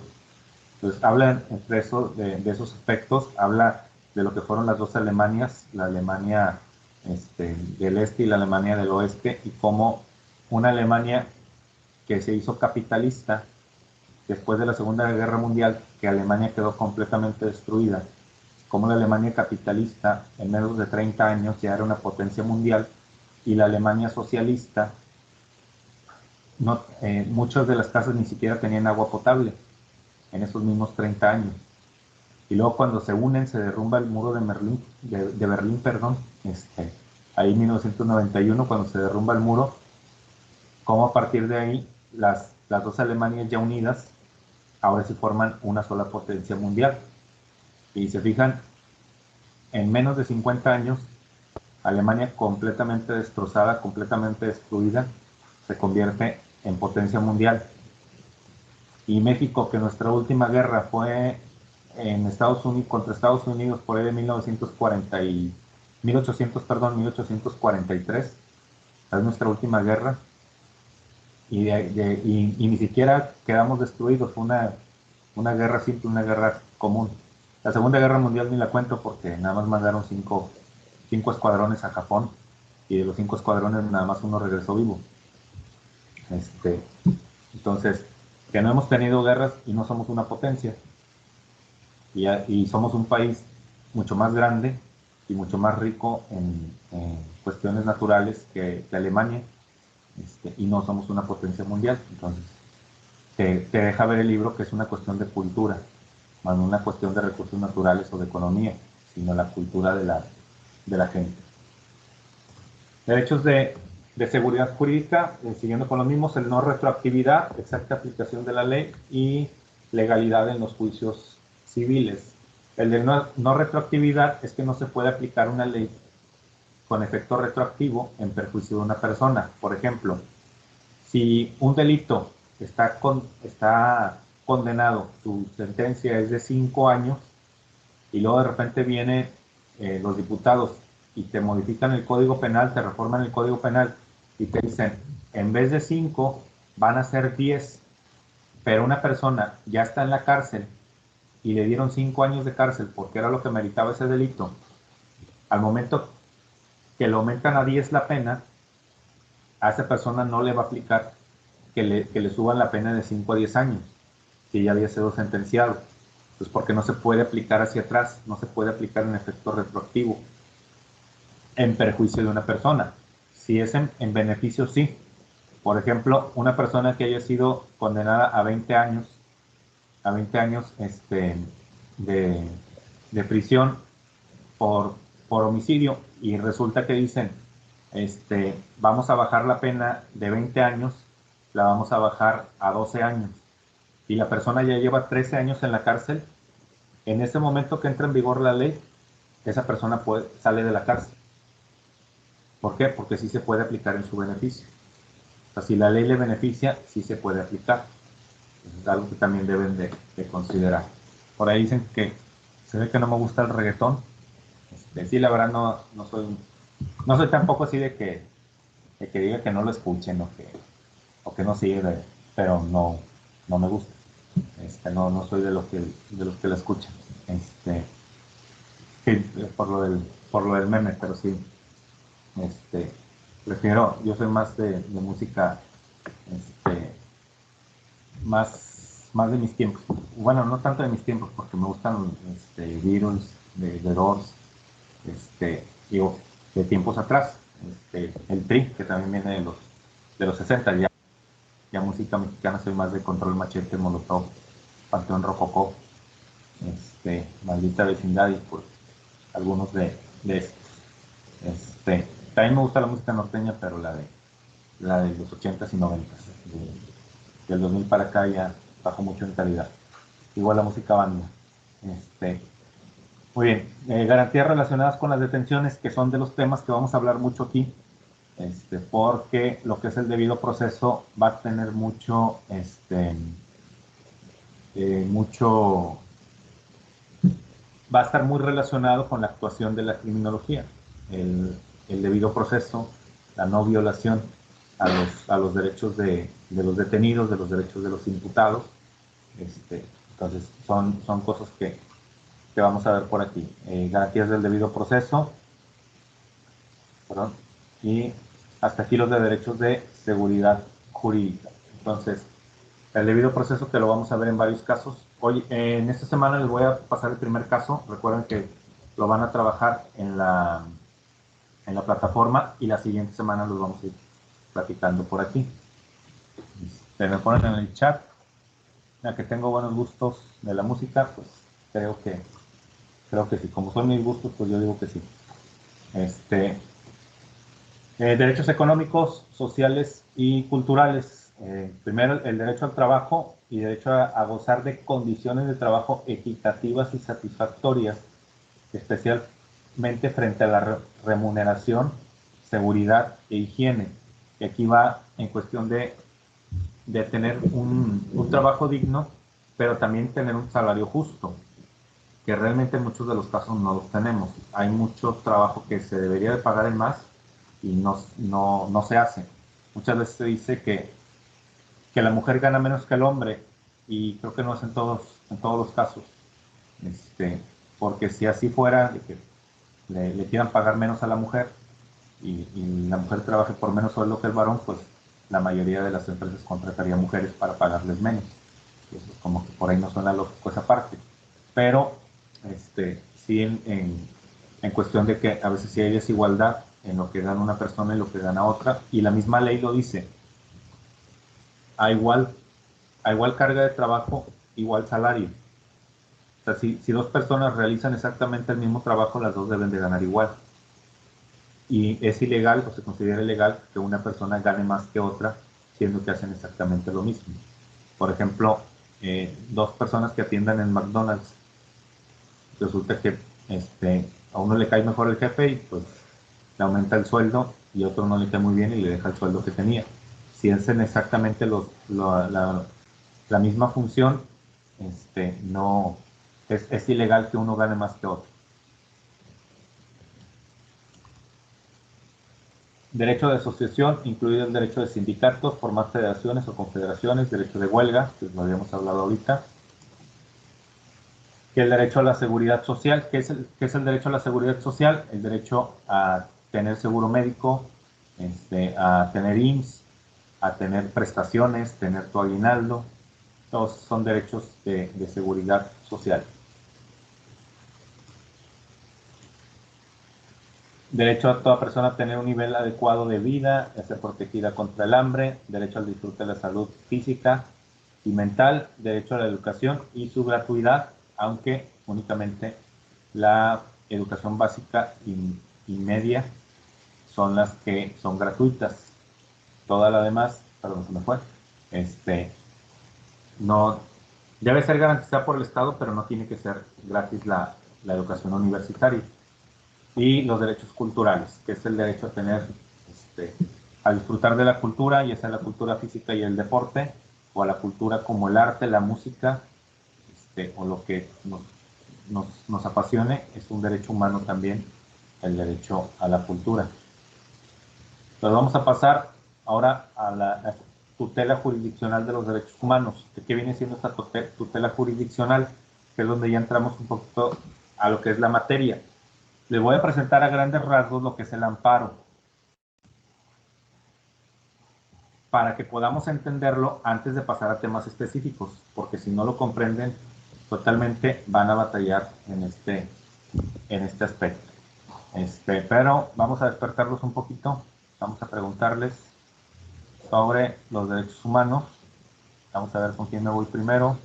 Entonces, habla entre eso, de esos aspectos, habla de lo que fueron las dos Alemanias, la Alemania del este y la Alemania del oeste, y cómo una Alemania que se hizo capitalista después de la Segunda Guerra Mundial, que Alemania quedó completamente destruida, como la Alemania capitalista en menos de 30 años ya era una potencia mundial, y la Alemania socialista, muchas de las casas ni siquiera tenían agua potable en esos mismos 30 años. Y luego cuando se unen, se derrumba el muro de Berlín, ahí en 1991, cuando se derrumba el muro, como a partir de ahí las dos Alemanias ya unidas ahora sí forman una sola potencia mundial. Y se fijan, en menos de 50 años, Alemania completamente destrozada, completamente destruida, se convierte en potencia mundial. Y México, que nuestra última guerra fue en contra Estados Unidos por ahí de 1843, es nuestra última guerra, y ni siquiera quedamos destruidos, fue una guerra simple, una guerra común. La Segunda Guerra Mundial ni la cuento porque nada más mandaron cinco escuadrones a Japón, y de los 5 escuadrones nada más uno regresó vivo. Entonces, que no hemos tenido guerras y no somos una potencia, y somos un país mucho más grande y mucho más rico en cuestiones naturales que Alemania, y no somos una potencia mundial. Entonces, te deja ver el libro que es una cuestión de cultura, más no una cuestión de recursos naturales o de economía, sino la cultura de la gente. Derechos de seguridad jurídica, siguiendo con los mismos, el no retroactividad, exacta aplicación de la ley y legalidad en los juicios civiles. El de no retroactividad es que no se puede aplicar una ley con efecto retroactivo en perjuicio de una persona. Por ejemplo, si un delito está condenado, su sentencia es de 5 años, y luego de repente vienen los diputados y te modifican el Código Penal, te reforman el Código Penal y te dicen, en vez de 5, van a ser 10, pero una persona ya está en la cárcel y le dieron 5 años de cárcel porque era lo que meritaba ese delito. Al momento que le aumentan a 10 la pena, a esa persona no le va a aplicar que le suban la pena de 5 a 10 años, si ya había sido sentenciado. Pues porque no se puede aplicar hacia atrás, no se puede aplicar en efecto retroactivo en perjuicio de una persona. Si es en beneficio, sí. Por ejemplo, una persona que haya sido condenada a 20 años de prisión por homicidio, y resulta que dicen, vamos a bajar la pena de 20 años, la vamos a bajar a 12 años, y la persona ya lleva 13 años en la cárcel, en ese momento que entra en vigor la ley, esa persona sale de la cárcel. ¿Por qué? Porque sí se puede aplicar en su beneficio. O sea, si la ley le beneficia, sí se puede aplicar. Eso es algo que también deben de considerar. Por ahí dicen que se ve que no me gusta el reggaetón. Sí, la verdad no soy tampoco así de que diga que no lo escuchen o que no sirve, pero no me gusta. No soy de los que lo escuchan. Sí, por lo del meme, pero sí. Yo soy más de música, más de mis tiempos. Bueno, no tanto de mis tiempos, porque me gustan Beatles, de Doors, digo, de tiempos atrás, el Tri, que también viene de los 60 ya. Ya música mexicana soy más de Control Machete, Molotov, Panteón Rococó, Maldita Vecindad y pues algunos de estos. También me gusta la música norteña, pero la de los 80s y 90s. Del 2000 para acá ya bajó mucho en calidad. Igual la música banda. Muy bien, garantías relacionadas con las detenciones, que son de los temas que vamos a hablar mucho aquí, porque lo que es el debido proceso va a tener mucho, va a estar muy relacionado con la actuación de la criminología. El debido proceso, la no violación a los derechos de los detenidos, de los derechos de los imputados. Entonces, son cosas que vamos a ver por aquí. Garantías del debido proceso. Perdón. Y hasta aquí los de derechos de seguridad jurídica. Entonces, el debido proceso que lo vamos a ver en varios casos. Hoy, en esta semana les voy a pasar el primer caso. Recuerden que lo van a trabajar en la plataforma y la siguiente semana los vamos a ir platicando por aquí. Se me ponen en el chat. Ya que tengo buenos gustos de la música, pues creo que sí. Como son mis gustos, pues yo digo que sí. Derechos económicos, sociales y culturales. Primero, el derecho al trabajo y derecho a gozar de condiciones de trabajo equitativas y satisfactorias, especialmente frente a la remuneración, seguridad e higiene. Y aquí va en cuestión de tener un trabajo digno, pero también tener un salario justo, que realmente en muchos de los casos no los tenemos. Hay mucho trabajo que se debería de pagar en más y no se hace. Muchas veces se dice que la mujer gana menos que el hombre, y creo que no es en todos los casos. Porque si así fuera, de que le quieran pagar menos a la mujer y la mujer trabaje por menos sueldo que el varón, pues la mayoría de las empresas contrataría mujeres para pagarles menos. Eso es como que por ahí no suena lógico esa parte. Pero sí en cuestión de que a veces sí hay desigualdad en lo que gana una persona y lo que gana otra, y la misma ley lo dice. A igual carga de trabajo, igual salario. O sea, si dos personas realizan exactamente el mismo trabajo, las dos deben de ganar igual. Y es ilegal, o se considera ilegal, que una persona gane más que otra, siendo que hacen exactamente lo mismo. Por ejemplo, dos personas que atiendan en McDonald's, resulta que a uno le cae mejor el jefe y pues le aumenta el sueldo, y a otro no le cae muy bien y le deja el sueldo que tenía. Si hacen exactamente la misma función, no es ilegal que uno gane más que otro. Derecho de asociación, incluido el derecho de sindicatos, formar federaciones o confederaciones, derecho de huelga, que lo habíamos hablado ahorita. Que el derecho a la seguridad social. ¿Qué es el derecho a la seguridad social? El derecho a tener seguro médico, a tener IMSS, a tener prestaciones, tener tu aguinaldo. Todos son derechos de seguridad social. Derecho a toda persona a tener un nivel adecuado de vida, a ser protegida contra el hambre, derecho al disfrute de la salud física y mental, derecho a la educación y su gratuidad, aunque únicamente la educación básica y media son las que son gratuitas. Toda la demás, perdón, se me fue, no debe ser garantizada por el Estado, pero no tiene que ser gratis la educación universitaria. Y los derechos culturales, que es el derecho a tener, a disfrutar de la cultura, ya sea la cultura física y el deporte, o a la cultura como el arte, la música, o lo que nos apasione. Es un derecho humano también, el derecho a la cultura. Entonces vamos a pasar ahora a la tutela jurisdiccional de los derechos humanos. ¿Qué viene siendo esta tutela jurisdiccional? Que es donde ya entramos un poquito a lo que es la materia. Les voy a presentar a grandes rasgos lo que es el amparo, para que podamos entenderlo antes de pasar a temas específicos, porque si no lo comprenden totalmente van a batallar en este aspecto. Pero vamos a despertarlos un poquito, vamos a preguntarles sobre los derechos humanos. Vamos a ver con quién me voy primero.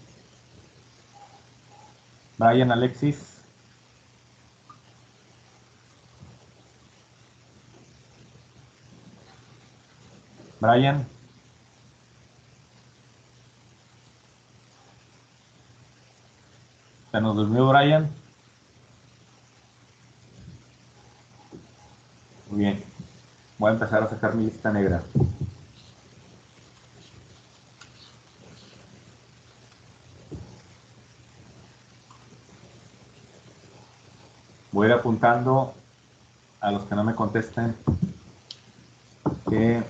Brian, Alexis. Brian. ¿Se nos durmió Brian? Muy bien. Voy a empezar a sacar mi lista negra. Voy a ir apuntando a los que no me contesten que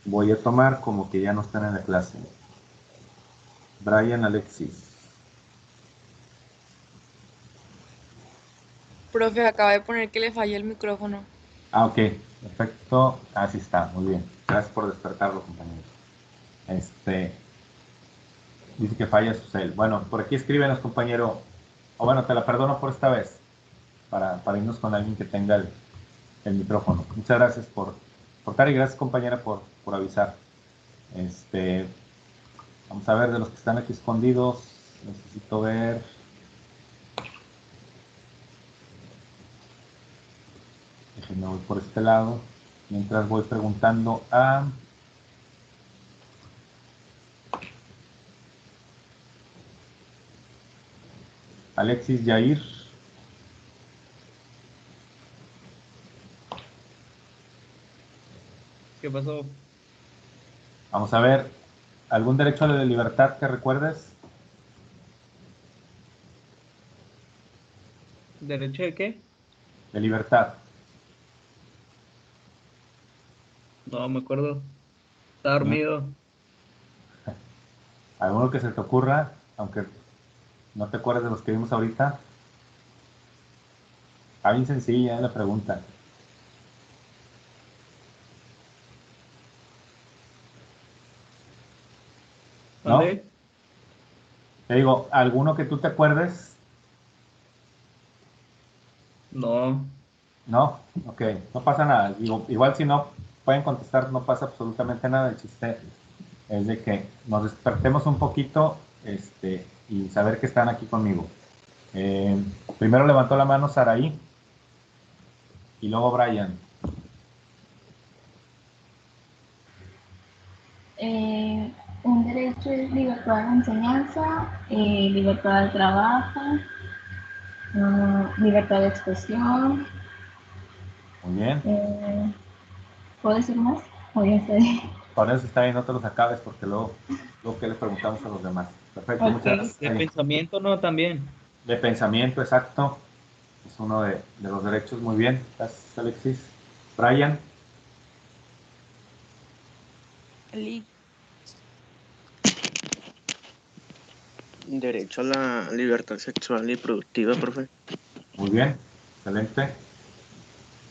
voy a tomar como que ya no están en la clase. Brian, Alexis. Profe, acaba de poner que le falla el micrófono. Ah, ok. Perfecto. Así está. Muy bien. Gracias por despertarlo, compañero. Dice que falla su cel. Bueno, por aquí escríbenos, compañero. O bueno, te la perdono por esta vez. Para irnos con alguien que tenga el micrófono. Muchas gracias por estar y gracias, compañera, por avisar. Vamos a ver de los que están aquí escondidos. Necesito ver. Déjenme voy por este lado. Mientras voy preguntando a Alexis Yair. ¿Qué pasó? Vamos a ver. ¿Algún derecho a la libertad que recuerdes? ¿Derecho de qué? De libertad. No me acuerdo. Está dormido. ¿Alguno que se te ocurra? Aunque no te acuerdes de los que vimos ahorita. Está bien sencilla la pregunta. ¿No? ¿Vale? Te digo, ¿alguno que tú te acuerdes? No. No, ok, no pasa nada. Digo, igual si no pueden contestar, no pasa absolutamente nada. El chiste es de que nos despertemos un poquito y saber que están aquí conmigo. Primero levantó la mano Saraí y luego Brian. Un derecho es libertad de enseñanza, libertad de trabajo, libertad de expresión. Muy bien. ¿Puedo decir más? O ya está bien. Por eso está bien, no te los acabes porque luego que les preguntamos a los demás. Perfecto, Ok. muchas gracias. De pensamiento no, también. De pensamiento, exacto. Es uno de los derechos. Muy bien. Gracias, Alexis. Brian. Derecho a la libertad sexual y productiva, profe. Muy bien. Excelente.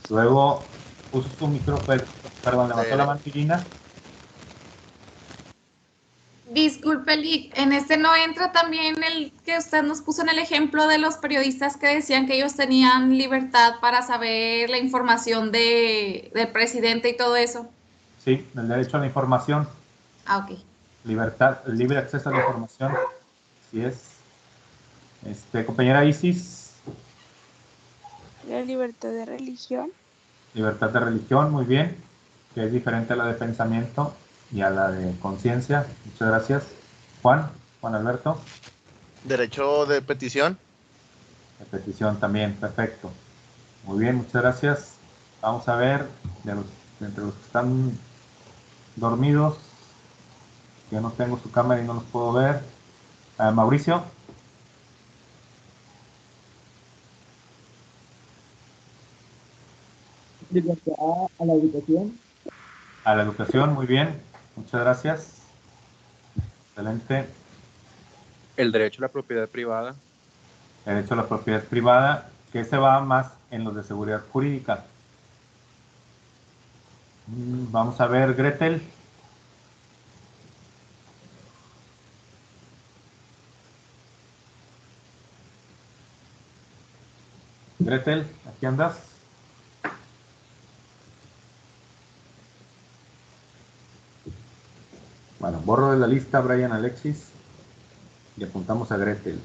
Luego puso su micrófono. Perdón, levantó la mano Irina. Disculpe, Lick, en este no entra también el que usted nos puso en el ejemplo de los periodistas que decían que ellos tenían libertad para saber la información del presidente y todo eso. Sí, el derecho a la información. Ah, ok. Libertad, el libre acceso a la información. Así es. Compañera Isis. La libertad de religión. Libertad de religión, muy bien. Que es diferente a la de pensamiento y a la de conciencia. Muchas gracias. Juan Alberto. Derecho de petición. De petición también, perfecto. Muy bien, muchas gracias. Vamos a ver, entre los que están dormidos, yo no tengo su cámara y no los puedo ver. Mauricio. Libertad a la educación. A la educación, muy bien. Muchas gracias. Excelente. El derecho a la propiedad privada. Derecho a la propiedad privada, que se va más en los de seguridad jurídica. Vamos a ver, Gretel. Gretel, ¿aquí andas? Bueno, borro de la lista a Brian Alexis y apuntamos a Gretel.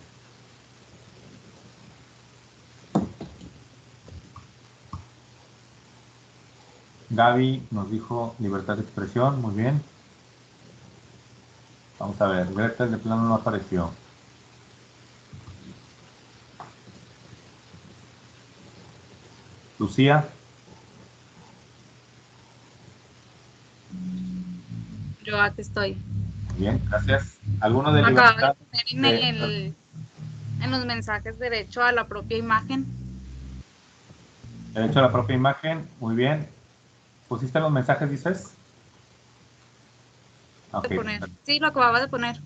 Gaby nos dijo libertad de expresión, muy bien. Vamos a ver, Gretel de plano no apareció. Lucía. Yo aquí estoy. Bien, gracias. ¿Alguno de Acaba libertad? de poner en los mensajes derecho a la propia imagen. Derecho a la propia imagen, muy bien. ¿Pusiste los mensajes, dices? Ok. De poner. Sí, lo acababa de poner.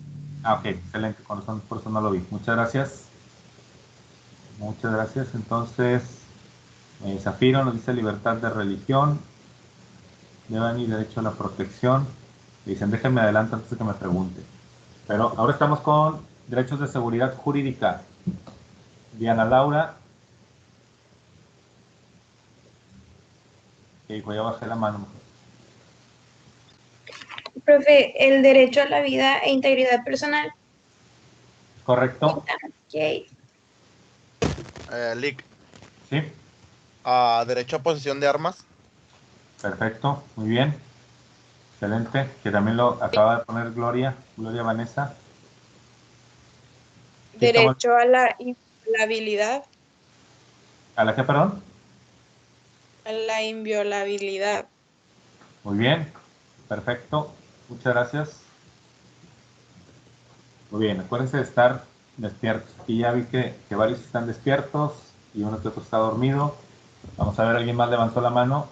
Ok, excelente, por eso no lo vi. Muchas gracias. Muchas gracias. Entonces, Zafiro nos dice libertad de religión. Devani, derecho a la protección. Dicen, déjenme adelante antes de que me pregunte. Pero ahora estamos con derechos de seguridad jurídica. Diana Laura. Dijo, ya bajé la mano. Profe, el derecho a la vida e integridad personal. Correcto. Ok. Lick. Sí. Derecho a posesión de armas. Perfecto, muy bien. Excelente. Que también lo acaba de poner Gloria Vanessa. Derecho a la inviolabilidad. ¿A la qué, perdón? A la inviolabilidad. Muy bien. Perfecto. Muchas gracias. Muy bien. Acuérdense de estar despiertos. Y ya vi que varios están despiertos y uno que otro está dormido. Vamos a ver, ¿alguien más levantó la mano?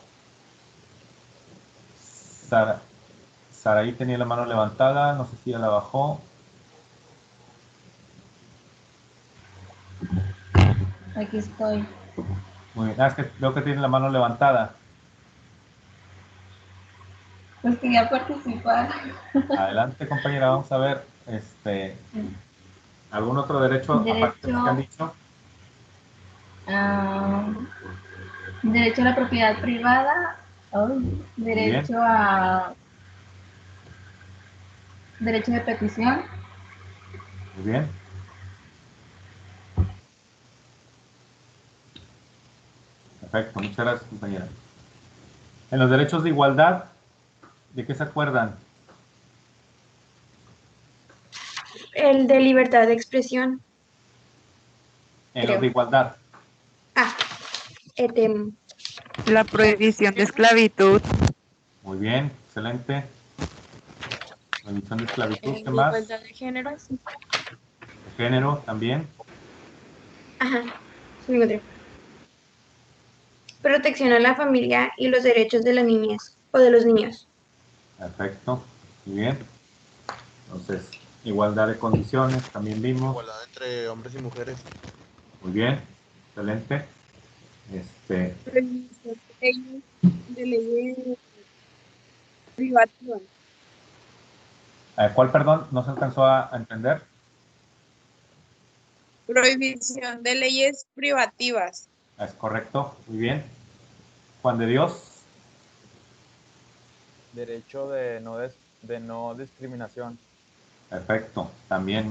Saraí tenía la mano levantada. No sé si ya la bajó. Aquí estoy. Muy bien. Es que veo que tiene la mano levantada. Pues quería participar. Adelante, compañera. Vamos a ver. ¿Algún otro derecho aparte de los que han dicho? Derecho a la propiedad privada. Derecho de petición. Muy bien. Perfecto, muchas gracias, compañera. En los derechos de igualdad, ¿de qué se acuerdan? El de libertad de expresión. En los de igualdad. La prohibición de esclavitud. Muy bien, excelente. Prohibición de esclavitud, ¿qué más? Igualdad de género. De género también. Ajá, sí me encontré. Protección a la familia y los derechos de la niñez o de los niños. Perfecto, muy bien. Entonces, igualdad de condiciones, también vimos. Igualdad entre hombres y mujeres. Muy bien, excelente. De leyes privativas. ¿Cuál, perdón? ¿No se alcanzó a entender? Prohibición de leyes privativas. Es correcto, muy bien. Juan de Dios. Derecho de no discriminación. Perfecto, también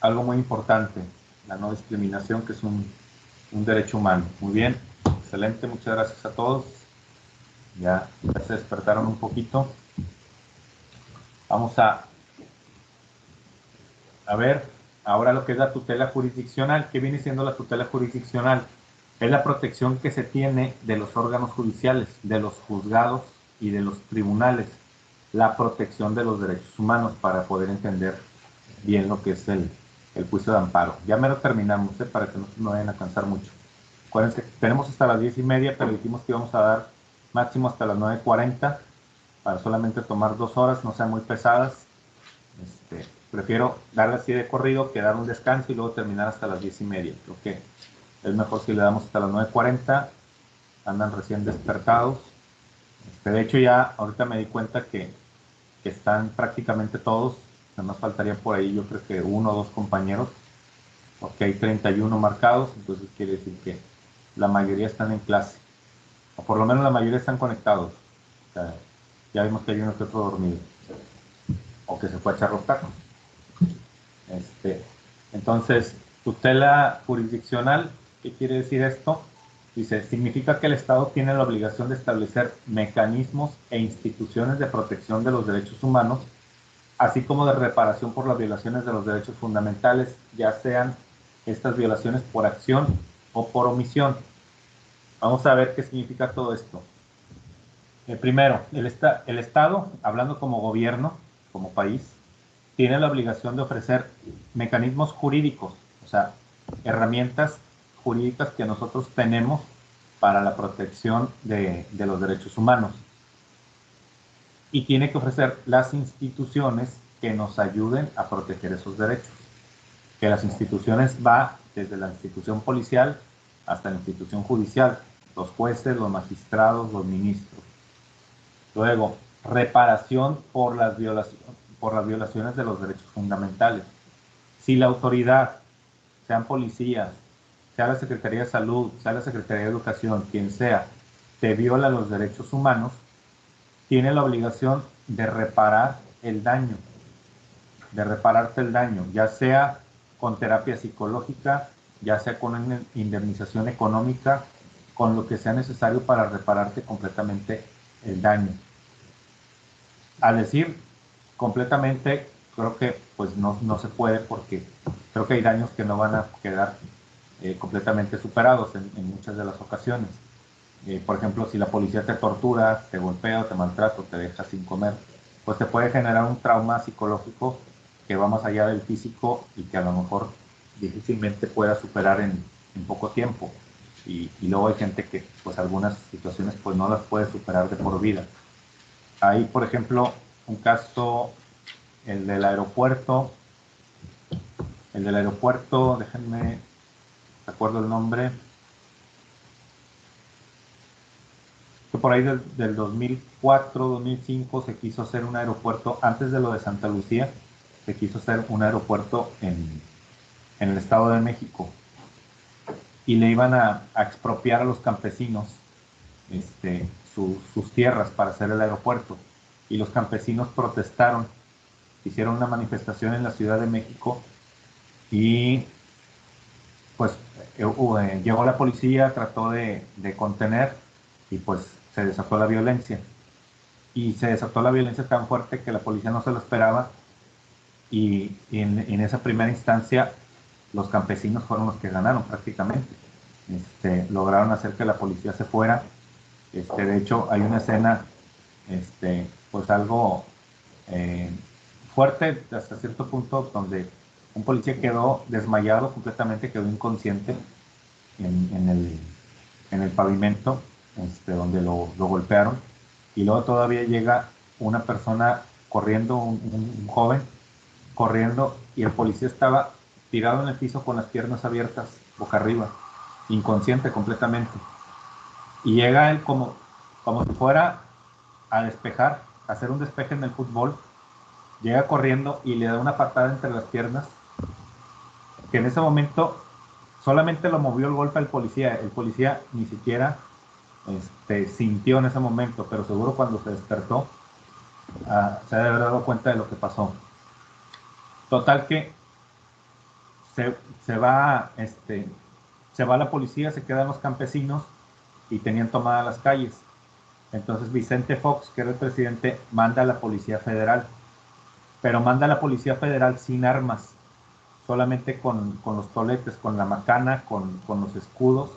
algo muy importante, la no discriminación, que es un derecho humano. Muy bien, excelente, muchas gracias a todos. Ya se despertaron un poquito. Vamos a ver ahora lo que es la tutela jurisdiccional. ¿Qué viene siendo la tutela jurisdiccional? Es la protección que se tiene de los órganos judiciales, de los juzgados y de los tribunales. La protección de los derechos humanos para poder entender bien lo que es el juicio de amparo. Ya me lo terminamos, para que no me vayan a cansar mucho. Acuérdense que tenemos hasta las 10:30, pero dijimos que íbamos a dar máximo hasta las 9:40 para solamente tomar 2 horas, no sean muy pesadas. Prefiero darle así de corrido que dar un descanso y luego terminar hasta las 10:30. Creo que es mejor si le damos hasta las 9:40, andan recién despertados. De hecho, ya ahorita me di cuenta que están prácticamente todos. Nos faltaría por ahí, yo creo que 1 o 2 compañeros, porque hay 31 marcados, entonces quiere decir que la mayoría están en clase, o por lo menos la mayoría están conectados. O sea, ya vimos que hay uno que otro dormido. o que se fue a echar los tacos. Entonces, tutela jurisdiccional, ¿qué quiere decir esto? Dice, significa que el Estado tiene la obligación de establecer mecanismos e instituciones de protección de los derechos humanos, así como de reparación por las violaciones de los derechos fundamentales, ya sean estas violaciones por acción o por omisión. Vamos a ver qué significa todo esto. Primero, el Estado, hablando como gobierno, como país, tiene la obligación de ofrecer mecanismos jurídicos, o sea, herramientas jurídicas que nosotros tenemos para la protección de los derechos humanos. Y tiene que ofrecer las instituciones que nos ayuden a proteger esos derechos. Que las instituciones va desde la institución policial hasta la institución judicial, los jueces, los magistrados, los ministros. Luego, reparación por las violaciones de los derechos fundamentales. Si la autoridad, sean policías, sea la Secretaría de Salud, sea la Secretaría de Educación, quien sea, te viola los derechos humanos, tiene la obligación de reparar el daño, de repararte el daño, ya sea con terapia psicológica, ya sea con una indemnización económica, con lo que sea necesario para repararte completamente el daño. Al decir completamente, creo que pues no se puede, porque creo que hay daños que no van a quedar completamente superados en muchas de las ocasiones. Por ejemplo, si la policía te tortura, te golpea, te maltrata, te deja sin comer, pues te puede generar un trauma psicológico que va más allá del físico y que a lo mejor difícilmente pueda superar en poco tiempo. Y luego hay gente que pues algunas situaciones pues no las puede superar de por vida. Hay, por ejemplo, un caso, el del aeropuerto, déjenme, recuerdo el nombre, que por ahí del 2004, 2005 se quiso hacer un aeropuerto, antes de lo de Santa Lucía, se quiso hacer un aeropuerto en el Estado de México, y le iban a expropiar a los campesinos sus tierras para hacer el aeropuerto, y los campesinos protestaron, hicieron una manifestación en la Ciudad de México, y pues llegó la policía, trató de contener, y pues se desató la violencia, y se desató la violencia tan fuerte que la policía no se lo esperaba, y en esa primera instancia los campesinos fueron los que ganaron prácticamente. Lograron hacer que la policía se fuera. De hecho, hay una escena pues algo fuerte hasta cierto punto, donde un policía quedó desmayado completamente, quedó inconsciente en el pavimento, donde lo golpearon, y luego todavía llega una persona corriendo, un joven corriendo, y el policía estaba tirado en el piso con las piernas abiertas, boca arriba, inconsciente completamente. Y llega él como si fuera a despejar, a hacer un despeje en el fútbol, llega corriendo y le da una patada entre las piernas, que en ese momento solamente lo movió el golpe al policía. El policía ni siquiera sintió en ese momento, pero seguro cuando se despertó se debe haber dado cuenta de lo que pasó. Total que se va la policía, se quedan los campesinos y tenían tomadas las calles. Entonces Vicente Fox, que era el presidente, manda a la Policía Federal, pero manda a la Policía Federal sin armas, solamente con los toletes, con la macana, con los escudos,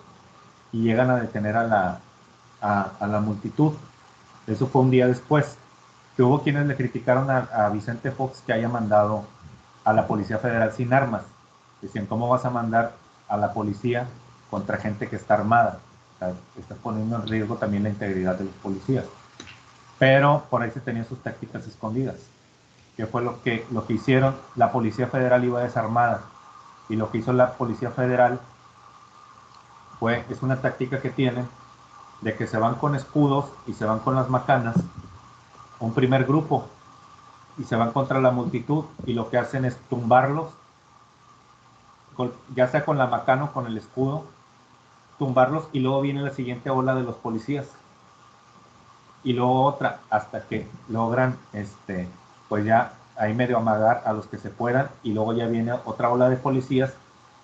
y llegan a detener a la multitud. Eso fue un día después, que hubo quienes le criticaron a Vicente Fox que haya mandado a la Policía Federal sin armas. Decían, ¿cómo vas a mandar a la policía contra gente que está armada? O sea, está poniendo en riesgo también la integridad de los policías. Pero por ahí se tenían sus tácticas escondidas. ¿Qué fue lo que hicieron? La Policía Federal iba desarmada, y lo que hizo la Policía Federal es una táctica que tienen, de que se van con escudos y se van con las macanas, un primer grupo, y se van contra la multitud, y lo que hacen es tumbarlos, ya sea con la macana o con el escudo, tumbarlos, y luego viene la siguiente ola de los policías, y luego otra, hasta que logran pues ya ahí medio amagar a los que se puedan, y luego ya viene otra ola de policías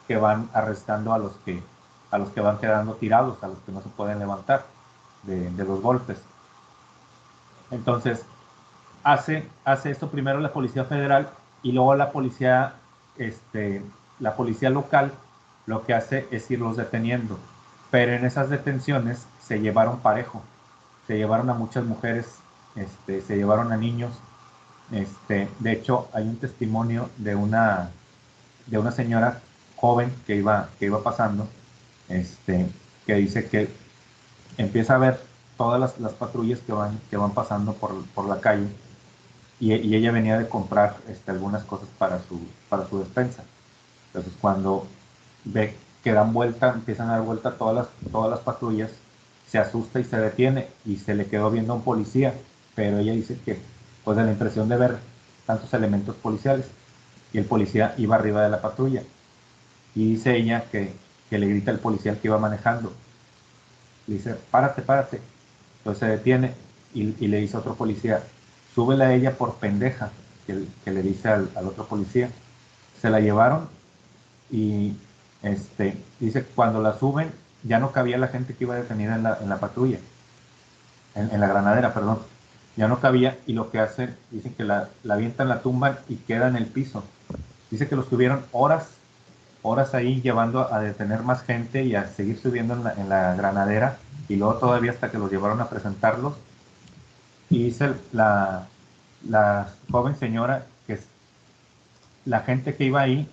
que van arrestando a los que van quedando tirados, a los que no se pueden levantar de los golpes. Entonces, hace esto primero la Policía Federal, y luego la policía local lo que hace es irlos deteniendo. Pero en esas detenciones se llevaron parejo, se llevaron a muchas mujeres, se llevaron a niños. De hecho, hay un testimonio de una señora joven que iba pasando, que dice que empieza a ver todas las patrullas que van pasando por la calle, y ella venía de comprar algunas cosas para su despensa. Entonces, cuando ve que dan vuelta, empiezan a dar vuelta todas las patrullas, se asusta y se detiene, y se le quedó viendo a un policía, pero ella dice que, pues, de la impresión de ver tantos elementos policiales, y el policía iba arriba de la patrulla, y dice ella que le grita el policía al que iba manejando, le dice, párate. Entonces se detiene y le dice a otro policía, súbela a ella por pendeja, que le dice al otro policía. Se la llevaron, y dice que cuando la suben ya no cabía la gente que iba detenida en la patrulla, en la granadera, perdón, ya no cabía, y lo que hacen, dicen que la avientan, la tumban y queda en el piso. Dice que los tuvieron horas ahí llevando a detener más gente y a seguir subiendo en la granadera, y luego todavía hasta que los llevaron a presentarlos. Y dice la joven señora que la gente que iba ahí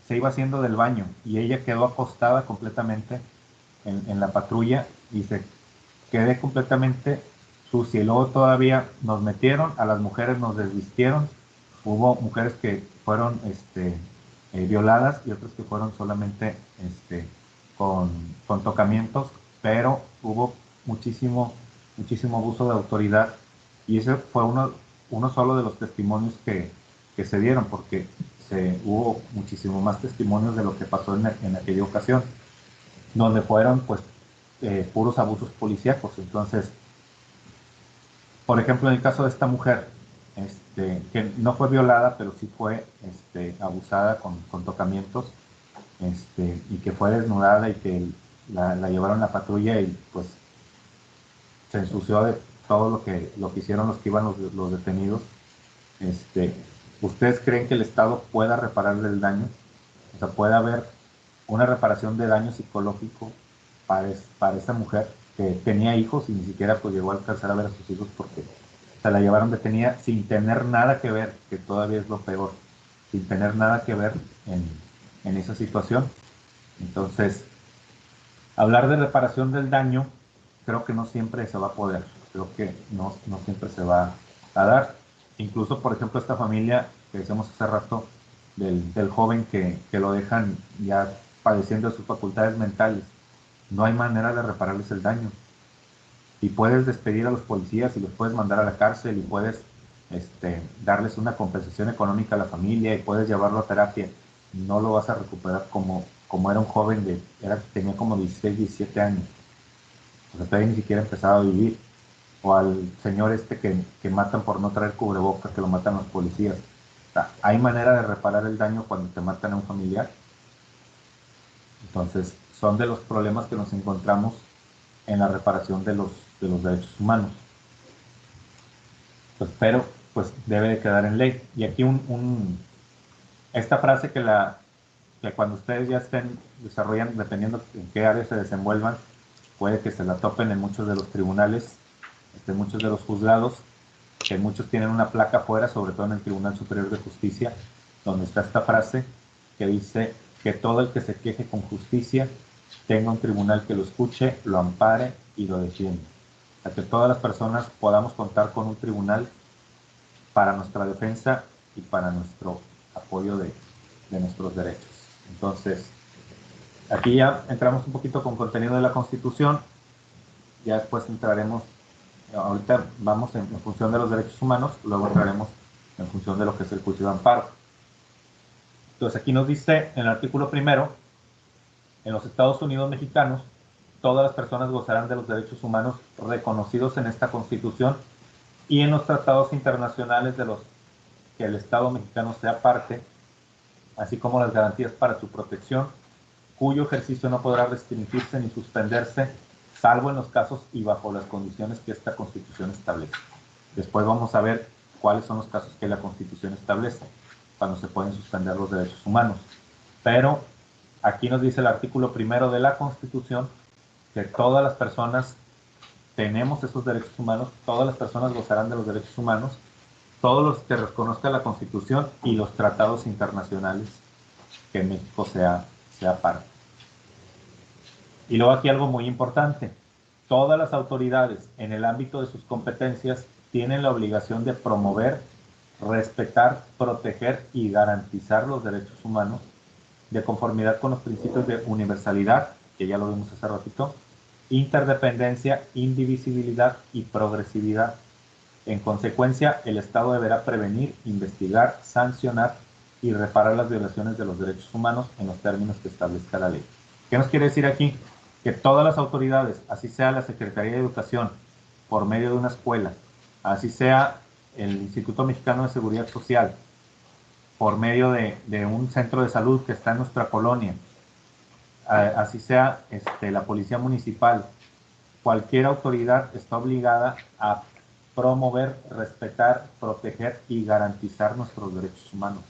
se iba haciendo del baño, y ella quedó acostada completamente en la patrulla, y se quedé completamente sucia. Y luego todavía nos metieron, a las mujeres nos desvistieron, hubo mujeres que fueron violadas, y otras que fueron solamente con tocamientos, pero hubo muchísimo abuso de autoridad, y ese fue uno solo de los testimonios que se dieron, porque hubo muchísimo más testimonios de lo que pasó en aquella ocasión, donde fueron, pues, puros abusos policíacos. Entonces, por ejemplo, en el caso de esta mujer, que no fue violada, pero sí fue abusada con tocamientos, y que fue desnudada, y que la llevaron a la patrulla, y pues se ensució de todo lo que hicieron los que iban los detenidos. ¿Ustedes creen que el Estado pueda repararle el daño? O sea, ¿puede haber una reparación de daño psicológico para esa mujer que tenía hijos y ni siquiera pues llegó a alcanzar a ver a sus hijos porque se la llevaron detenida sin tener nada que ver, que todavía es lo peor, sin tener nada que ver en esa situación? Entonces, hablar de reparación del daño creo que no siempre se va a poder, creo que no siempre se va a dar. Incluso, por ejemplo, esta familia que decíamos hace rato del joven que lo dejan ya padeciendo de sus facultades mentales, no hay manera de repararles el daño. Y puedes despedir a los policías y los puedes mandar a la cárcel, y puedes darles una compensación económica a la familia, y puedes llevarlo a terapia, no lo vas a recuperar como era un joven tenía como 16, 17 años. O sea, todavía ni siquiera empezaba a vivir. O al señor que matan por no traer cubrebocas, que lo matan los policías. O sea, ¿hay manera de reparar el daño cuando te matan a un familiar? Entonces, son de los problemas que nos encontramos en la reparación de los derechos humanos. Pues, pero, pues, debe de quedar en ley. Y aquí esta frase que cuando ustedes ya estén desarrollando, dependiendo en qué área se desenvuelvan, puede que se la topen en muchos de los tribunales, muchos de los juzgados, que muchos tienen una placa afuera, sobre todo en el Tribunal Superior de Justicia, donde está esta frase que dice que todo el que se queje con justicia tenga un tribunal que lo escuche, lo ampare y lo defienda. O sea, que todas las personas podamos contar con un tribunal para nuestra defensa y para nuestro apoyo de nuestros derechos. Entonces, aquí ya entramos un poquito con contenido de la Constitución, ya después entraremos. Ahorita vamos en función de los derechos humanos, luego entraremos en función de lo que es el juicio de amparo. Entonces aquí nos dice en el artículo 1, en los Estados Unidos mexicanos, todas las personas gozarán de los derechos humanos reconocidos en esta Constitución y en los tratados internacionales de los que el Estado mexicano sea parte, así como las garantías para su protección, cuyo ejercicio no podrá restringirse ni suspenderse, salvo en los casos y bajo las condiciones que esta Constitución establece. Después vamos a ver cuáles son los casos que la Constitución establece, cuando se pueden suspender los derechos humanos. Pero aquí nos dice el artículo 1 de la Constitución que todas las personas tenemos esos derechos humanos, todas las personas gozarán de los derechos humanos, todos los que reconozca la Constitución y los tratados internacionales que México sea parte. Y luego aquí algo muy importante, todas las autoridades en el ámbito de sus competencias tienen la obligación de promover, respetar, proteger y garantizar los derechos humanos de conformidad con los principios de universalidad, que ya lo vimos hace ratito, interdependencia, indivisibilidad y progresividad. En consecuencia, el Estado deberá prevenir, investigar, sancionar y reparar las violaciones de los derechos humanos en los términos que establezca la ley. ¿Qué nos quiere decir aquí? Que todas las autoridades, así sea la Secretaría de Educación, por medio de una escuela, así sea el Instituto Mexicano de Seguridad Social, por medio de un centro de salud que está en nuestra colonia, así sea la Policía Municipal, cualquier autoridad está obligada a promover, respetar, proteger y garantizar nuestros derechos humanos.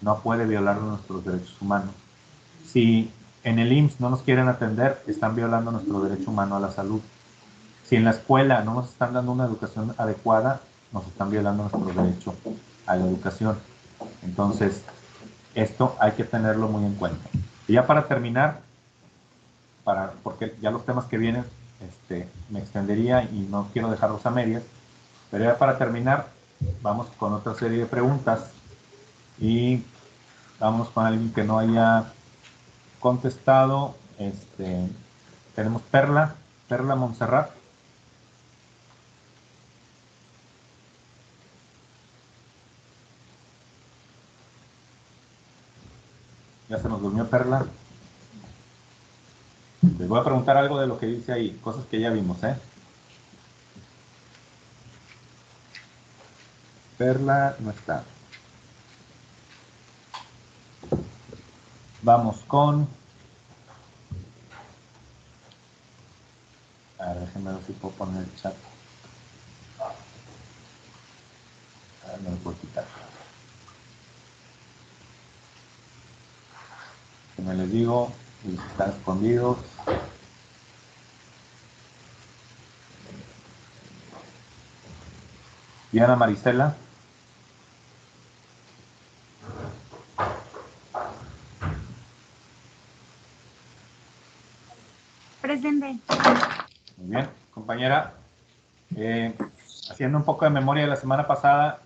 No puede violar nuestros derechos humanos. Si en el IMSS no nos quieren atender, están violando nuestro derecho humano a la salud. Si en la escuela no nos están dando una educación adecuada, nos están violando nuestro derecho a la educación. Entonces, esto hay que tenerlo muy en cuenta. Y ya para terminar, porque ya los temas que vienen me extendería y no quiero dejarlos a medias, pero ya para terminar, vamos con otra serie de preguntas y vamos con alguien que no haya contestado. Tenemos Perla Montserrat. Ya se nos durmió Perla. Les voy a preguntar algo de lo que dice ahí, cosas que ya vimos, Perla no está. Vamos con... A ver, déjenme ver si puedo poner el chat. A ver, me lo puedo quitar. Que me les digo, y están escondidos. Diana Marisela. Presente. Muy bien, compañera. Haciendo un poco de memoria de la semana pasada,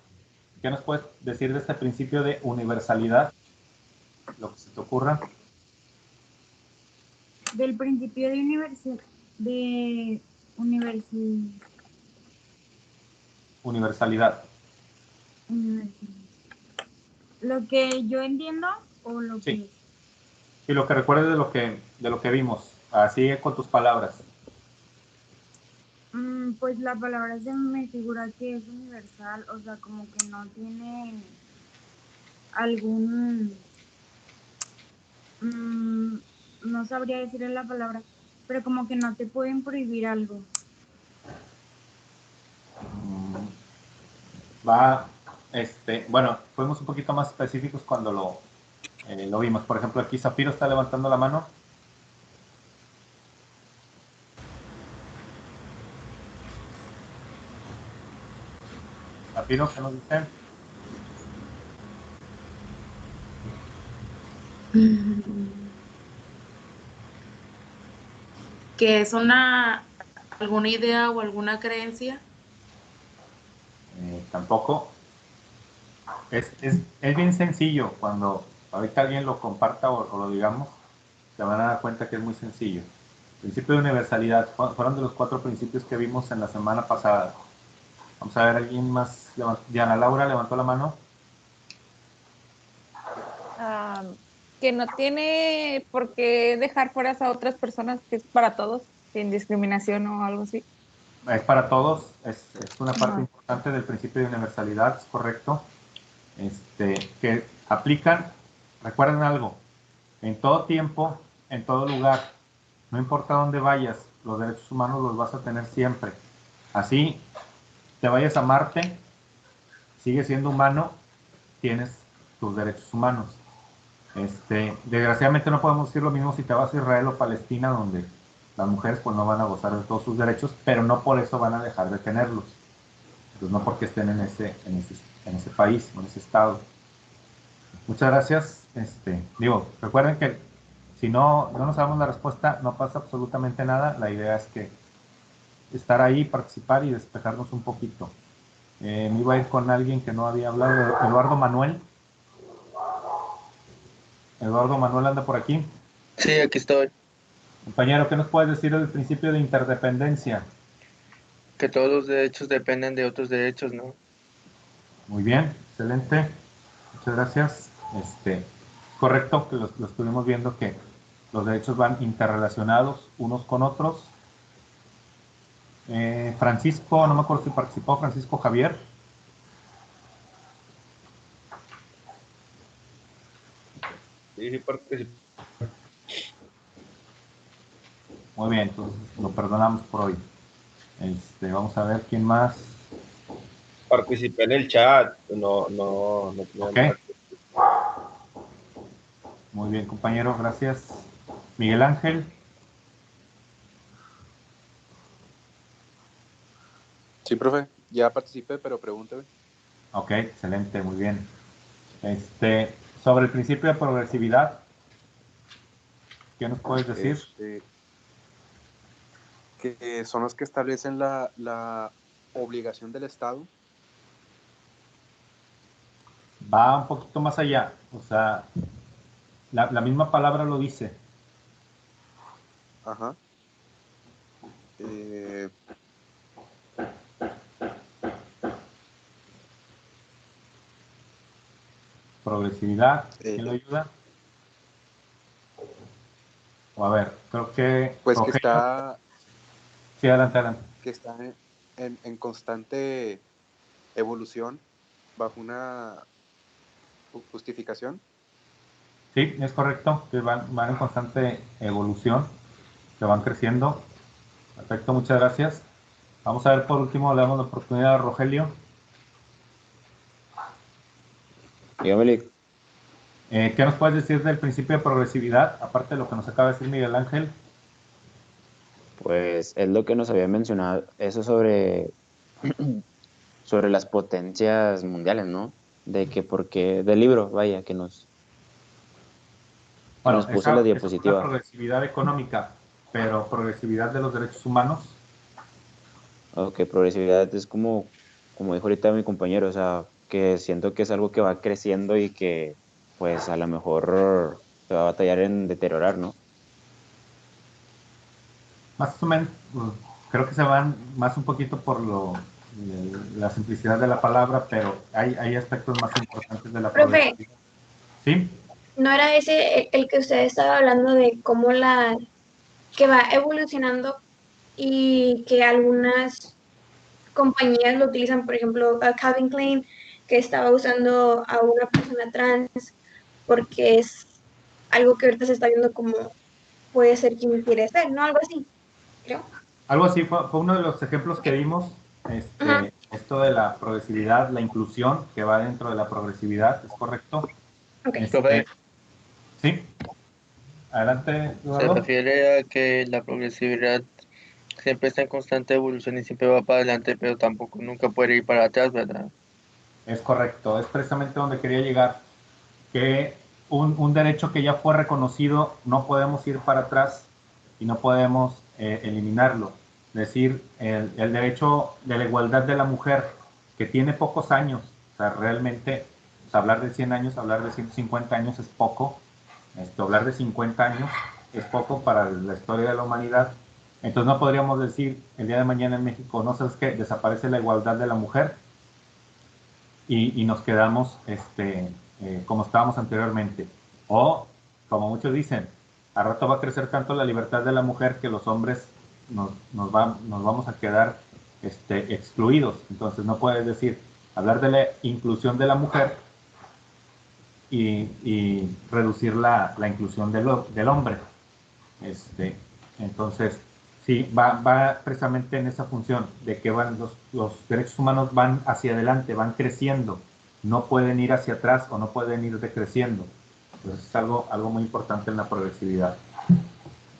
¿qué nos puedes decir de este principio de universalidad? Lo que se te ocurra. Del principio de universalidad. Lo que yo entiendo o lo que... Y lo que recuerdes de lo que vimos, así con tus palabras. Pues la palabra se me figura que es universal, o sea, como que no tiene algún... no sabría decirle la palabra, pero como que no te pueden prohibir algo. Bueno, fuimos un poquito más específicos cuando lo vimos. Por ejemplo, aquí Zafiro está levantando la mano. Zafiro, ¿qué nos dicen? ¿Que es alguna idea o alguna creencia? Tampoco. Es bien sencillo. Cuando ahorita alguien lo comparta o lo digamos, se van a dar cuenta que es muy sencillo. Principio de universalidad. Fueron de los 4 principios que vimos en la semana pasada. Vamos a ver, ¿alguien más? Diana Laura levantó la mano. Que no tiene por qué dejar fuera a otras personas, que es para todos, sin discriminación o algo así. Es para todos, es una parte importante del principio de universalidad, es correcto. que aplican, recuerden algo, en todo tiempo, en todo lugar, no importa dónde vayas, los derechos humanos los vas a tener siempre. Así, te vayas a Marte, sigues siendo humano, tienes tus derechos humanos. Desgraciadamente no podemos decir lo mismo si te vas a Israel o Palestina, donde las mujeres pues no van a gozar de todos sus derechos, pero no por eso van a dejar de tenerlos. Entonces no porque estén en ese país, en ese estado. Muchas gracias. Recuerden que si no nos damos la respuesta, no pasa absolutamente nada. La idea es que estar ahí, participar y despejarnos un poquito. Me iba a ir con alguien que no había hablado, Eduardo Manuel. Eduardo Manuel anda por aquí. Sí, aquí estoy. Compañero, ¿qué nos puedes decir del principio de interdependencia? Que todos los derechos dependen de otros derechos, ¿no? Muy bien, excelente. Muchas gracias. Correcto, que lo estuvimos viendo, que los derechos van interrelacionados unos con otros. Francisco, no me acuerdo si participó, Francisco Javier. Sí, participó. Muy bien, entonces lo perdonamos por hoy. Vamos a ver quién más. Participé en el chat, no. Okay. Muy bien, compañero, gracias. Miguel Ángel. Sí, profe, ya participé, pero pregúnteme. Ok, excelente, muy bien. Sobre el principio de progresividad, ¿qué nos puedes decir? Que son los que establecen la obligación del Estado. Va un poquito más allá, o sea, la misma palabra lo dice. Ajá. Progresividad, ¿quién lo ayuda? O a ver, creo que... Pues Rogelio, que está... Sí, adelante. Que está en constante evolución bajo una justificación. Sí, es correcto, que van en constante evolución, que van creciendo. Perfecto, muchas gracias. Vamos a ver por último, le damos la oportunidad a Rogelio. Dígame. ¿Qué nos puedes decir del principio de progresividad, aparte de lo que nos acaba de decir Miguel Ángel? Pues es lo que nos había mencionado, eso sobre las potencias mundiales, ¿no? De que porque, del libro, vaya, que nos puso la diapositiva. Es una progresividad económica, pero progresividad de los derechos humanos. Ok, progresividad es como dijo ahorita mi compañero, o sea, que siento que es algo que va creciendo y que pues a lo mejor se va a batallar en deteriorar, ¿no? Más o menos, creo que se van más un poquito por la simplicidad de la palabra, pero hay aspectos más importantes de la progresividad. ¿Sí? ¿No era ese el que usted estaba hablando de cómo que va evolucionando y que algunas compañías lo utilizan? Por ejemplo, Calvin Klein, que estaba usando a una persona trans porque es algo que ahorita se está viendo como puede ser quien quiere ser, ¿no? Algo así, creo. Algo así, fue uno de los ejemplos que vimos, esto de la progresividad, la inclusión que va dentro de la progresividad, ¿es correcto? Okay. Sí. Adelante, Eduardo. Se refiere a que la progresividad siempre está en constante evolución y siempre va para adelante, pero tampoco nunca puede ir para atrás, ¿verdad? Es correcto, es precisamente donde quería llegar, que un derecho que ya fue reconocido no podemos ir para atrás y no podemos eliminarlo. Es decir, el derecho de la igualdad de la mujer, que tiene pocos años, o sea, realmente, pues, hablar de 100 años, hablar de 150 años es poco, hablar de 50 años es poco para la historia de la humanidad. Entonces no podríamos decir el día de mañana en México, no sabes qué, desaparece la igualdad de la mujer y nos quedamos como estábamos anteriormente. O, como muchos dicen, al rato va a crecer tanto la libertad de la mujer que los hombres nos vamos a quedar excluidos. Entonces no puedes decir, hablar de la inclusión de la mujer y reducir la inclusión del hombre. Entonces, sí, va precisamente en esa función de que van los derechos humanos van hacia adelante, van creciendo, no pueden ir hacia atrás o no pueden ir decreciendo. Entonces es algo muy importante en la progresividad.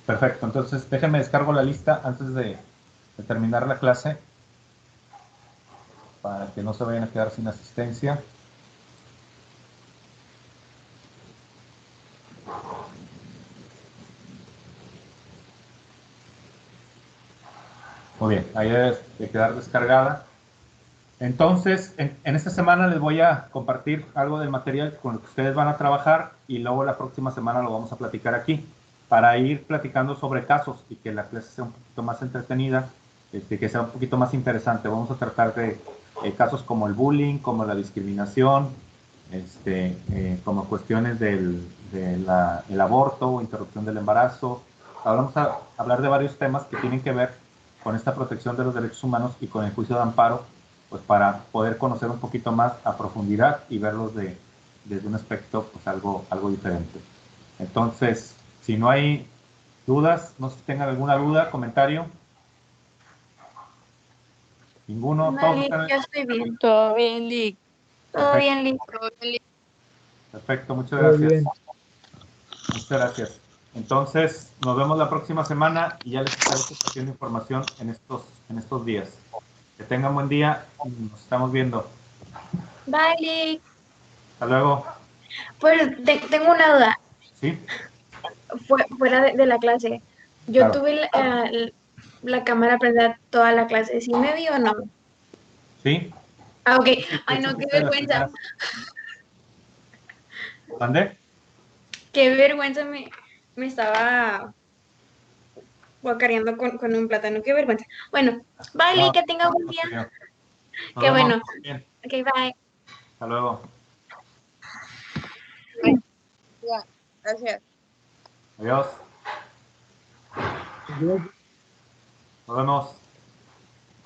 Perfecto, entonces déjenme descargo la lista antes de terminar la clase para que no se vayan a quedar sin asistencia. Muy bien, ahí debe de quedar descargada. Entonces, en esta semana les voy a compartir algo del material con el que ustedes van a trabajar y luego la próxima semana lo vamos a platicar aquí para ir platicando sobre casos y que la clase sea un poquito más entretenida, que sea un poquito más interesante. Vamos a tratar de casos como el bullying, como la discriminación, como cuestiones del aborto o interrupción del embarazo. Ahora vamos a hablar de varios temas que tienen que ver con esta protección de los derechos humanos y con el juicio de amparo, pues para poder conocer un poquito más a profundidad y verlos desde un aspecto pues algo diferente. Entonces, si no hay dudas, no sé si tengan alguna duda, comentario. ¿Ninguno? No, ¿Todos Lick, están? yo estoy bien. Todo bien, Lick. Todo bien, Lick. Perfecto, muchas Todo gracias. bien. Muchas gracias. Entonces, nos vemos la próxima semana y ya les estaré compartiendo información en estos días. Que tengan buen día y nos estamos viendo. Bye, Lick. Hasta luego. Pues tengo una duda. ¿Sí? Fuera de la clase. Yo Claro. tuve la cámara prendida toda la clase. ¿Sí me vio o no? ¿Sí? Ah, ok. Sí, Ay, no, qué fuiste de las vergüenza. primeras. ¿Mande? Qué vergüenza me estaba guacareando con un plátano. Qué vergüenza. Bueno, bye, Lick, que tenga buen día. Nos Qué vemos. bueno. Bien. Ok, bye. Hasta luego. Ya, gracias. Adiós. Adiós. Nos vemos.